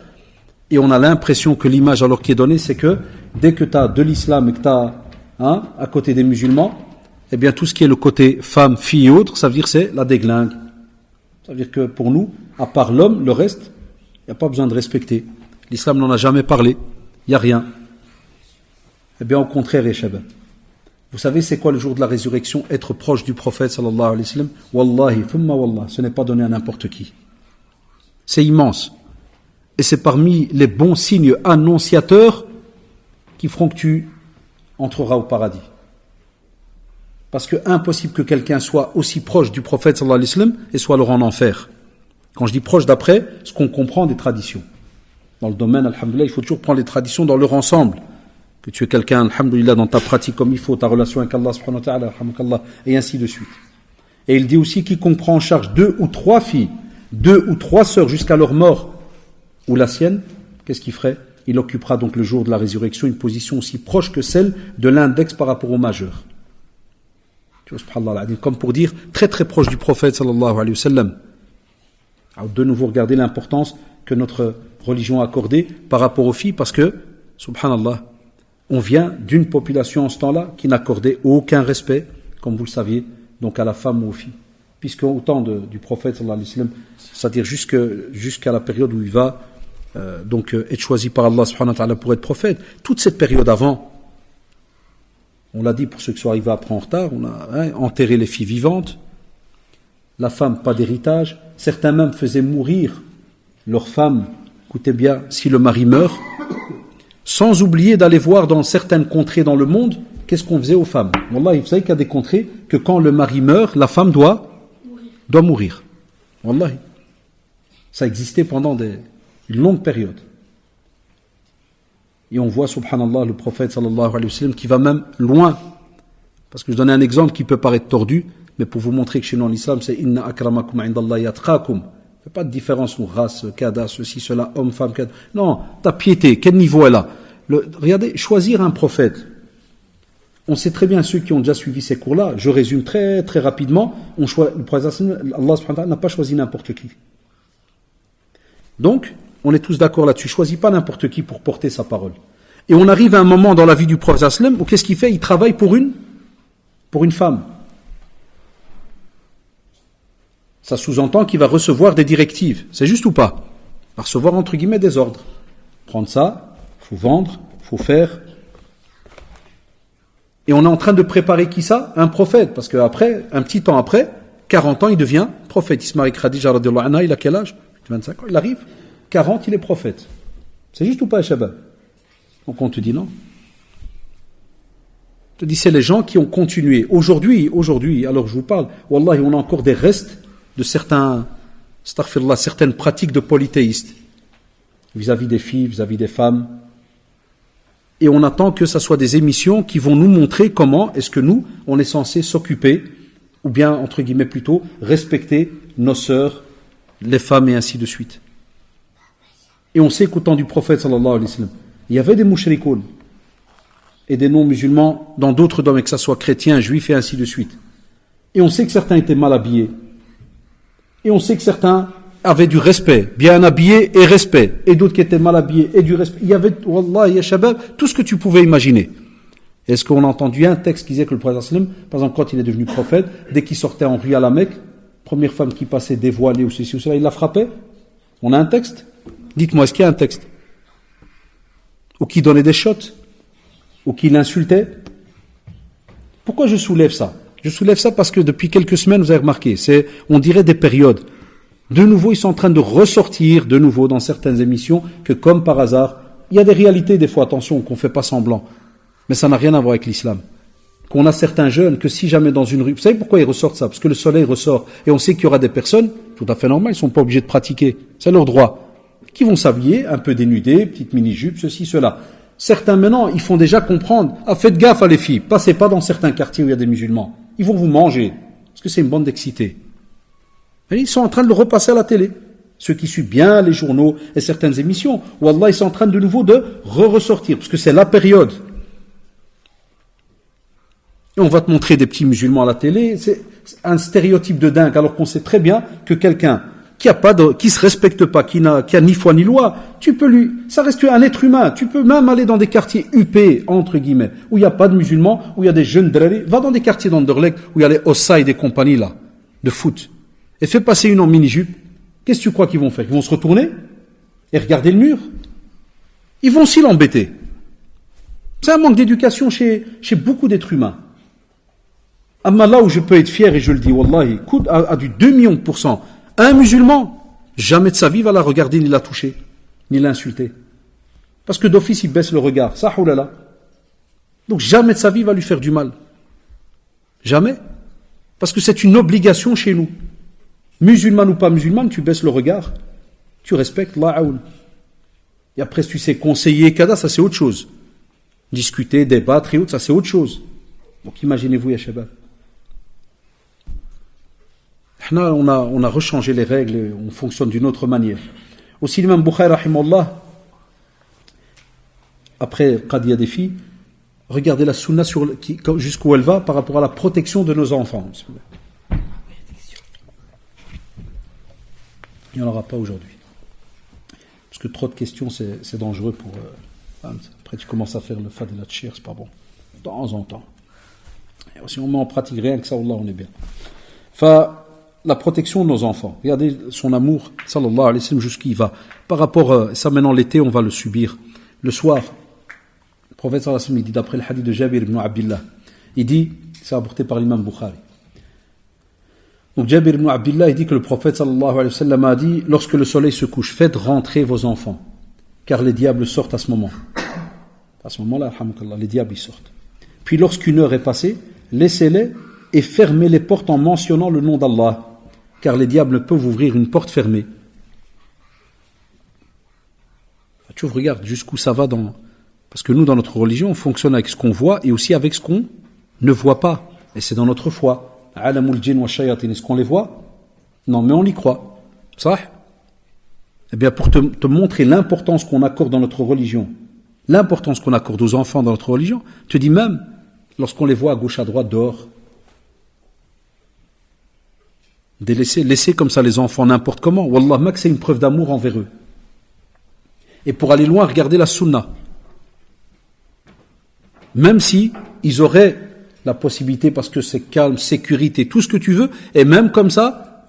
Et on a l'impression que l'image alors qui est donnée, c'est que dès que tu as de l'islam et que tu as à côté des musulmans, eh bien tout ce qui est le côté femme, fille et autres, ça veut dire c'est la déglingue. Ça veut dire que pour nous, à part l'homme, le reste, il n'y a pas besoin de respecter. L'islam n'en a jamais parlé, il n'y a rien. Eh bien au contraire, Echab. Vous savez c'est quoi le jour de la résurrection? Être proche du prophète sallallahu alayhi wa sallam. Wallahi, thumma wallah, ce n'est pas donné à n'importe qui. C'est immense. Et c'est parmi les bons signes annonciateurs qui feront que tu entreras au paradis. Parce que impossible que quelqu'un soit aussi proche du prophète sallallahu alayhi wa sallam et soit alors en enfer. Quand je dis proche d'après, ce qu'on comprend des traditions. Dans le domaine, alhamdoulilah, il faut toujours prendre les traditions dans leur ensemble. Que tu es quelqu'un, alhamdoulilah, dans ta pratique comme il faut, ta relation avec Allah subhanahu wa ta'ala, alhamdoulilah, et ainsi de suite. Et il dit aussi quiconque prend en charge 2 ou 3 filles, 2 ou 3 sœurs jusqu'à leur mort, ou la sienne, qu'est-ce qu'il ferait? Il occupera donc le jour de la résurrection une position aussi proche que celle de l'index par rapport au majeur. Tu vois, subhanallah, comme pour dire très très proche du prophète sallallahu alayhi wa sallam. Alors de nouveau, regardez l'importance que notre religion a accordée par rapport aux filles, parce que, subhanallah, on vient d'une population en ce temps-là qui n'accordait aucun respect, comme vous le saviez, donc à la femme ou aux filles. Puisque au temps du prophète sallallahu alayhi wa sallam, c'est-à-dire jusqu'à la période où il va être choisi par Allah subhanahu wa ta'ala pour être prophète, toute cette période avant, on l'a dit pour ceux qui sont arrivés après en retard, on a enterré les filles vivantes, la femme pas d'héritage, certains même faisaient mourir leur femme, écoutez bien, si le mari meurt, sans oublier d'aller voir dans certaines contrées dans le monde, qu'est-ce qu'on faisait aux femmes. Wallah, vous savez qu'il y a des contrées que quand le mari meurt, la femme doit mourir. Wallahi. Ça existait pendant une longue période. Et on voit, subhanallah, le prophète sallallahu alayhi wa sallam qui va même loin. Parce que je donne un exemple qui peut paraître tordu, mais pour vous montrer que chez nous en islam, c'est inna akramakum indallahi atqakum. Il n'y a pas de différence ou race, kada, ceci, cela, homme, femme, kada. Non, ta piété, quel niveau elle a? Regardez, choisir un prophète. On sait très bien, ceux qui ont déjà suivi ces cours-là, je résume très très rapidement, le prophète, Allah subhanahu wa ta'ala n'a pas choisi n'importe qui. Donc, on est tous d'accord là-dessus. Choisis pas n'importe qui pour porter sa parole. Et on arrive à un moment dans la vie du prophète sallam où qu'est-ce qu'il fait? Il travaille pour une femme. Ça sous-entend qu'il va recevoir des directives. C'est juste ou pas? Il va recevoir entre guillemets des ordres. Prendre ça, faut vendre, faut faire. Et on est en train de préparer qui ça? Un prophète. Parce qu'après, un petit temps après, 40 ans, il devient prophète. Il se marie avec Khadija radhiyallahu anha, il a quel âge? 25 ans, il arrive. 40, il est prophète. C'est juste ou pas, Shabab? Donc on te dit non. On te dit c'est les gens qui ont continué. Aujourd'hui, alors je vous parle, wallahi, on a encore des restes de certaines pratiques de polythéistes vis-à-vis des filles, vis-à-vis des femmes. Et on attend que ce soit des émissions qui vont nous montrer comment est-ce que nous, on est censé s'occuper, ou bien, entre guillemets plutôt, respecter nos sœurs, les femmes et ainsi de suite. Et on sait qu'au temps du prophète sallallahu alayhi wa sallam, il y avait des mouchrikoun et des non-musulmans dans d'autres domaines, que ce soit chrétiens, juifs et ainsi de suite. Et on sait que certains étaient mal habillés. Et on sait que certains avaient du respect, bien habillés et respect. Et d'autres qui étaient mal habillés et du respect. Il y avait, wallah, ya shabab, tout ce que tu pouvais imaginer. Est-ce qu'on a entendu un texte qui disait que le prophète sallam, par exemple, quand il est devenu prophète, dès qu'il sortait en rue à la Mecque, première femme qui passait dévoilée ou ceci ou cela, il la frappait? On a un texte? Dites-moi, est-ce qu'il y a un texte? ou qui donnait des shots, ou qui l'insultait. Pourquoi je soulève ça? Je soulève ça parce que depuis quelques semaines, vous avez remarqué, on dirait des périodes. De nouveau, ils sont en train de ressortir de nouveau dans certaines émissions que comme par hasard, il y a des réalités des fois, attention, qu'on ne fait pas semblant. Mais ça n'a rien à voir avec l'islam. Qu'on a certains jeunes que si jamais dans une rue... Vous savez pourquoi ils ressortent ça? Parce que le soleil ressort et on sait qu'il y aura des personnes, tout à fait normales, ils ne sont pas obligés de pratiquer. C'est leur droit. Qui vont s'habiller, un peu dénudés, petite mini-jupe, ceci, cela. Certains maintenant, ils font déjà comprendre, faites gaffe à les filles, passez pas dans certains quartiers où il y a des musulmans. Ils vont vous manger. Parce que c'est une bande d'excités. Et ils sont en train de le repasser à la télé. Ceux qui suivent bien les journaux et certaines émissions, Wallah, ils sont en train de nouveau de ressortir, parce que c'est la période. Et on va te montrer des petits musulmans à la télé, c'est un stéréotype de dingue, alors qu'on sait très bien que quelqu'un qui se respecte pas, qui a ni foi ni loi, ça reste un être humain, tu peux même aller dans des quartiers huppés, entre guillemets, où il n'y a pas de musulmans, où il y a des jeunes drari, va dans des quartiers d'Anderlecht, où il y a les Ossa et des compagnies là, de foot, et fais passer une en mini-jupe. Qu'est-ce que tu crois qu'ils vont faire? Ils vont se retourner et regarder le mur? Ils vont aussi l'embêter. C'est un manque d'éducation chez beaucoup d'êtres humains. Amma là où je peux être fier, et je le dis, Wallahi, à du 2 millions de %, un musulman, jamais de sa vie va la regarder, ni la toucher, ni l'insulter. Parce que d'office, il baisse le regard. Ça, oulala. Donc jamais de sa vie va lui faire du mal. Jamais. Parce que c'est une obligation chez nous. Musulmane ou pas musulmane, tu baisses le regard, tu respectes l'a'aoun. Et après, si tu sais conseiller, kada, ça c'est autre chose. Discuter, débattre et autres, ça c'est autre chose. Donc imaginez-vous, ya shabab. On a rechangé les règles et on fonctionne d'une autre manière. Aussi, l'imam Bukhari, rahimahullah, après Qadiya des filles, regardez la sunna jusqu'où elle va par rapport à la protection de nos enfants. Il n'y en aura pas aujourd'hui. Parce que trop de questions, c'est dangereux pour... après, tu commences à faire le fad et la tchir, c'est pas bon. De temps en temps. Et si on met en pratique rien que ça, Allah, on est bien. La protection de nos enfants. Regardez son amour, sallallahu alayhi wa sallam, jusqu'où il va. Par rapport à ça, maintenant, l'été, on va le subir. Le soir, le prophète sallallahu alayhi wa sallam, il dit, d'après le hadith de Jabir ibn Abdillah, il dit, c'est apporté par l'imam Bukhari. Donc Jabir ibn Abdillah, il dit que le prophète sallallahu alayhi wa sallam a dit, lorsque le soleil se couche, faites rentrer vos enfants, car les diables sortent à ce moment. À ce moment-là, alhamdoulilah, les diables ils sortent. Puis lorsqu'une heure est passée, laissez-les et fermez les portes en mentionnant le nom d'Allah, car les diables peuvent ouvrir une porte fermée. Tu regardes jusqu'où ça va parce que nous, dans notre religion, on fonctionne avec ce qu'on voit et aussi avec ce qu'on ne voit pas. Et c'est dans notre foi. Alamul djinn wa shayatin, est-ce qu'on les voit? Non, mais on y croit. Ça? Eh bien, pour te montrer l'importance qu'on accorde dans notre religion, l'importance qu'on accorde aux enfants dans notre religion, te dis même, lorsqu'on les voit à gauche, à droite, dehors, laisser comme ça les enfants n'importe comment. Wallah, Max, c'est une preuve d'amour envers eux. Et pour aller loin, regardez la sunna. Même si ils auraient la possibilité, parce que c'est calme, sécurité, tout ce que tu veux, et même comme ça,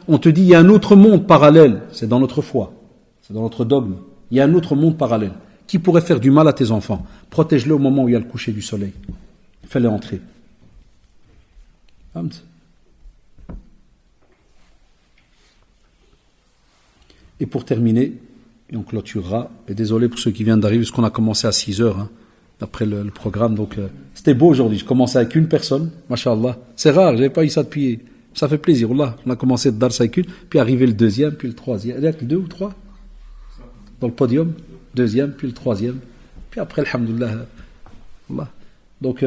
on te dit, il y a un autre monde parallèle. C'est dans notre foi. C'est dans notre dogme. Il y a un autre monde parallèle. Qui pourrait faire du mal à tes enfants? Protège-les au moment où il y a le coucher du soleil. Fais-les entrer. Et pour terminer, et on clôturera, et désolé pour ceux qui viennent d'arriver, parce qu'on a commencé à 6 heures, après le programme, donc c'était beau aujourd'hui. Je commençais avec une personne, mashallah. C'est rare, j'avais pas eu ça depuis. Ça fait plaisir, Allah. On a commencé de dar avec une, puis arrivé le deuxième, puis le troisième. Il y a que 2 ou 3 dans le podium, deuxième, puis le troisième, puis après, alhamdoulilah, Allah. Donc,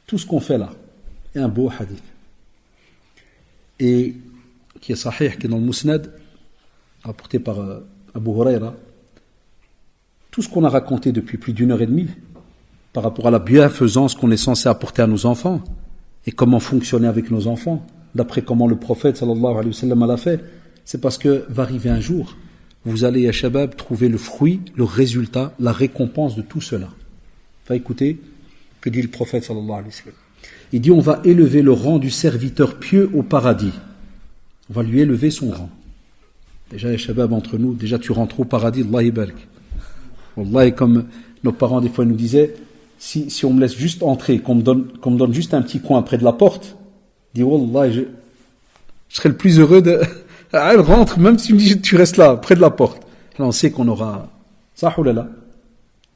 tout ce qu'on fait là, est un beau hadith. Et qui est sahih, qui est dans le Musnad, rapporté par Abu Huraira, tout ce qu'on a raconté depuis plus d'1 heure et demie, par rapport à la bienfaisance qu'on est censé apporter à nos enfants, et comment fonctionner avec nos enfants, d'après comment le prophète sallallahu alayhi wa sallam l'a fait, c'est parce que va arriver un jour, vous allez, ya shabab, trouver le fruit, le résultat, la récompense de tout cela. Va écouter, que dit le prophète sallallahu alayhi wa sallam. Il dit, on va élever le rang du serviteur pieux au paradis. On va lui élever son rang. Déjà, ya shabab, entre nous, déjà tu rentres au paradis, Allah ibarak. Wallah, comme nos parents des fois nous disaient, si on me laisse juste entrer, qu'on me donne juste un petit coin près de la porte, dis Wallah, je serais le plus heureux de... Elle rentre, même si tu me dis tu restes là, près de la porte. Là, on sait qu'on aura... Sahoulala.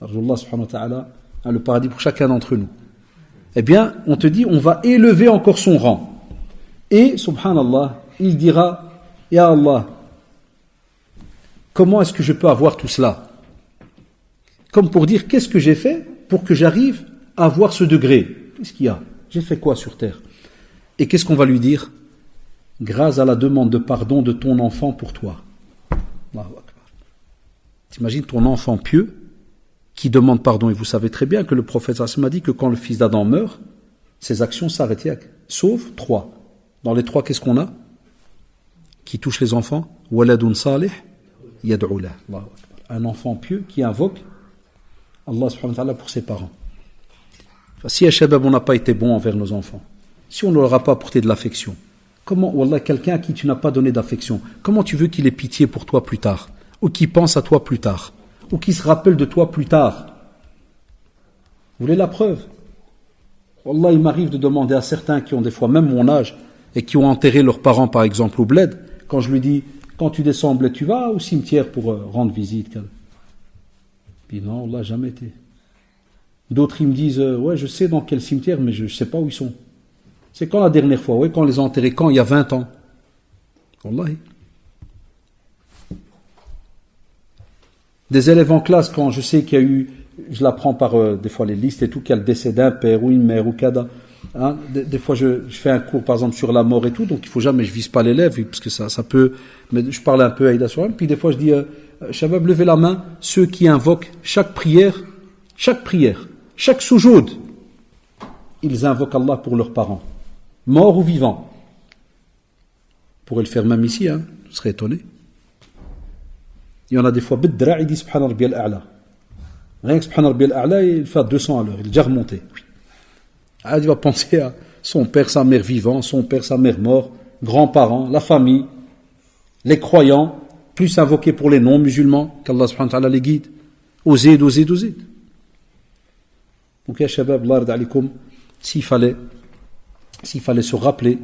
Allah subhanahu wa ta'ala a le paradis pour chacun d'entre nous. Eh bien, on te dit, on va élever encore son rang. Et, subhanallah, il dira, Ya Allah, comment est-ce que je peux avoir tout cela? Comme pour dire, qu'est-ce que j'ai fait pour que j'arrive à avoir ce degré? Qu'est-ce qu'il y a? J'ai fait quoi sur terre? Et qu'est-ce qu'on va lui dire? Grâce à la demande de pardon de ton enfant pour toi. Allahu Akbar. T'imagines ton enfant pieux qui demande pardon. Et vous savez très bien que le prophète m'a dit que quand le fils d'Adam meurt, ses actions s'arrêtent. Sauf 3. Dans les 3, qu'est-ce qu'on a? Qui touche les enfants? Waladun salih yad'u lah. Allahu Akbar. Un enfant pieux qui invoque Allah subhanahu wa ta'ala pour ses parents. Enfin, si à Shabab on n'a pas été bon envers nos enfants, si on ne leur a pas apporté de l'affection, comment, wallah, quelqu'un à qui tu n'as pas donné d'affection, comment tu veux qu'il ait pitié pour toi plus tard? Ou qu'il pense à toi plus tard? Ou qu'il se rappelle de toi plus tard? Vous voulez la preuve? Wallah, il m'arrive de demander à certains qui ont des fois même mon âge et qui ont enterré leurs parents par exemple au bled, quand je lui dis, quand tu descends au bled, tu vas au cimetière pour rendre visite? Puis non, Allah, jamais été. D'autres, ils me disent, ouais, je sais dans quel cimetière, mais je ne sais pas où ils sont. C'est quand la dernière fois? Ouais, quand on les a enterrés, quand? Il y a 20 ans. Wallahi. Des élèves en classe, quand je sais qu'il y a eu, je l'apprends par des fois les listes et tout, qu'il y a le décès d'un père ou une mère ou kada. Hein, des fois je fais un cours par exemple sur la mort et tout, donc il faut jamais, je vise pas l'élève, parce que ça peut, mais je parle un peu à Aïda sur elle, puis des fois je dis, Shabab, levez la main, ceux qui invoquent chaque prière, chaque soujoud, ils invoquent Allah pour leurs parents, morts ou vivants. Vous pourrez le faire même ici, hein, vous serez étonné. Il y en a des fois, Bidra, il dit Subhana Rabbi al-A'la. Rien que Subhana Rabbi al-A'la, il fait 200 à l'heure, il est déjà remonté. Ah, il va penser à son père, sa mère vivant, son père, sa mère mort, grands-parents, la famille, les croyants, plus invoqués pour les non-musulmans, qu'Allah subhanahu wa ta'ala les guide. Osez. Donc, ya shabab, Allah rada alikum, s'il fallait se rappeler,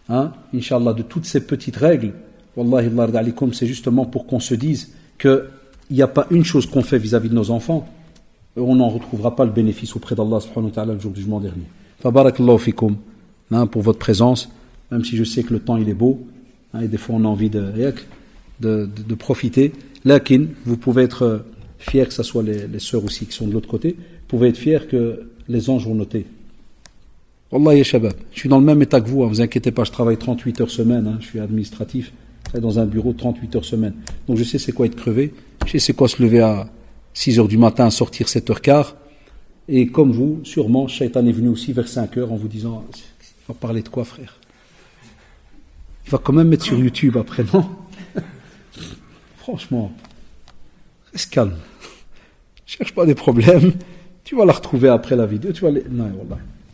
hein, Inch'Allah, de toutes ces petites règles, Wallahi, Allah rada alikum, c'est justement pour qu'on se dise qu'il n'y a pas une chose qu'on fait vis-à-vis de nos enfants, on n'en retrouvera pas le bénéfice auprès d'Allah subhanahu wa ta'ala le jour du jugement dernier. Fabarakallahu fikum, hein, pour votre présence, même si je sais que le temps il est beau, hein, et des fois on a envie de profiter. Lakin, vous pouvez être fiers, que ce soit les sœurs aussi qui sont de l'autre côté, vous pouvez être fiers que les anges vont noter. Wallah ya shabab, je suis dans le même état que vous, hein, vous inquiétez pas, je travaille 38 heures semaine, hein, je suis administratif, dans un bureau 38 heures semaine. Donc je sais c'est quoi être crevé, je sais c'est quoi se lever à 6 heures du matin, sortir 7h15. Et comme vous, sûrement, Shaitan est venu aussi vers 5 heures en vous disant, il va parler de quoi, frère? Il va quand même mettre sur YouTube après, non? Franchement, reste calme. Cherche pas des problèmes. Tu vas la retrouver après la vidéo. Tu vas les...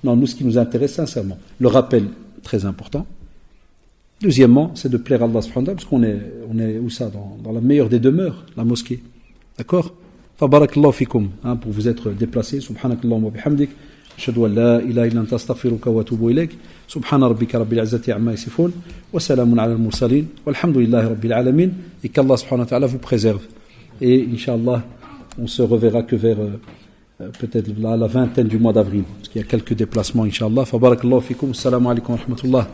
Non, nous, ce qui nous intéresse, sincèrement, le rappel, très important. Deuxièmement, c'est de plaire à Allah subhanahu wa ta'ala, parce qu'on est où ça? Dans la meilleure des demeures, la mosquée. D'accord? Fabarakallahu fikum, hein, pour vous être déplacés. Subhanakallahu wa bihamdik. Ashhadu an la ilaha illa anta astaghfiruka wa atubu ilayk. Subhana rabbika rabbil izzati amma yasifun. Wa salamun ala al-mursalin. Walhamdulillahi rabbil alamin. Et qu'Allah subhanahu wa ta'ala vous préserve. Et Inch'Allah, on se reverra que vers peut-être la vingtaine du mois d'avril. Parce qu'il y a quelques déplacements, Inch'Allah. Fabarakallahu fikum. Assalamu alaikum wa rahmatullah.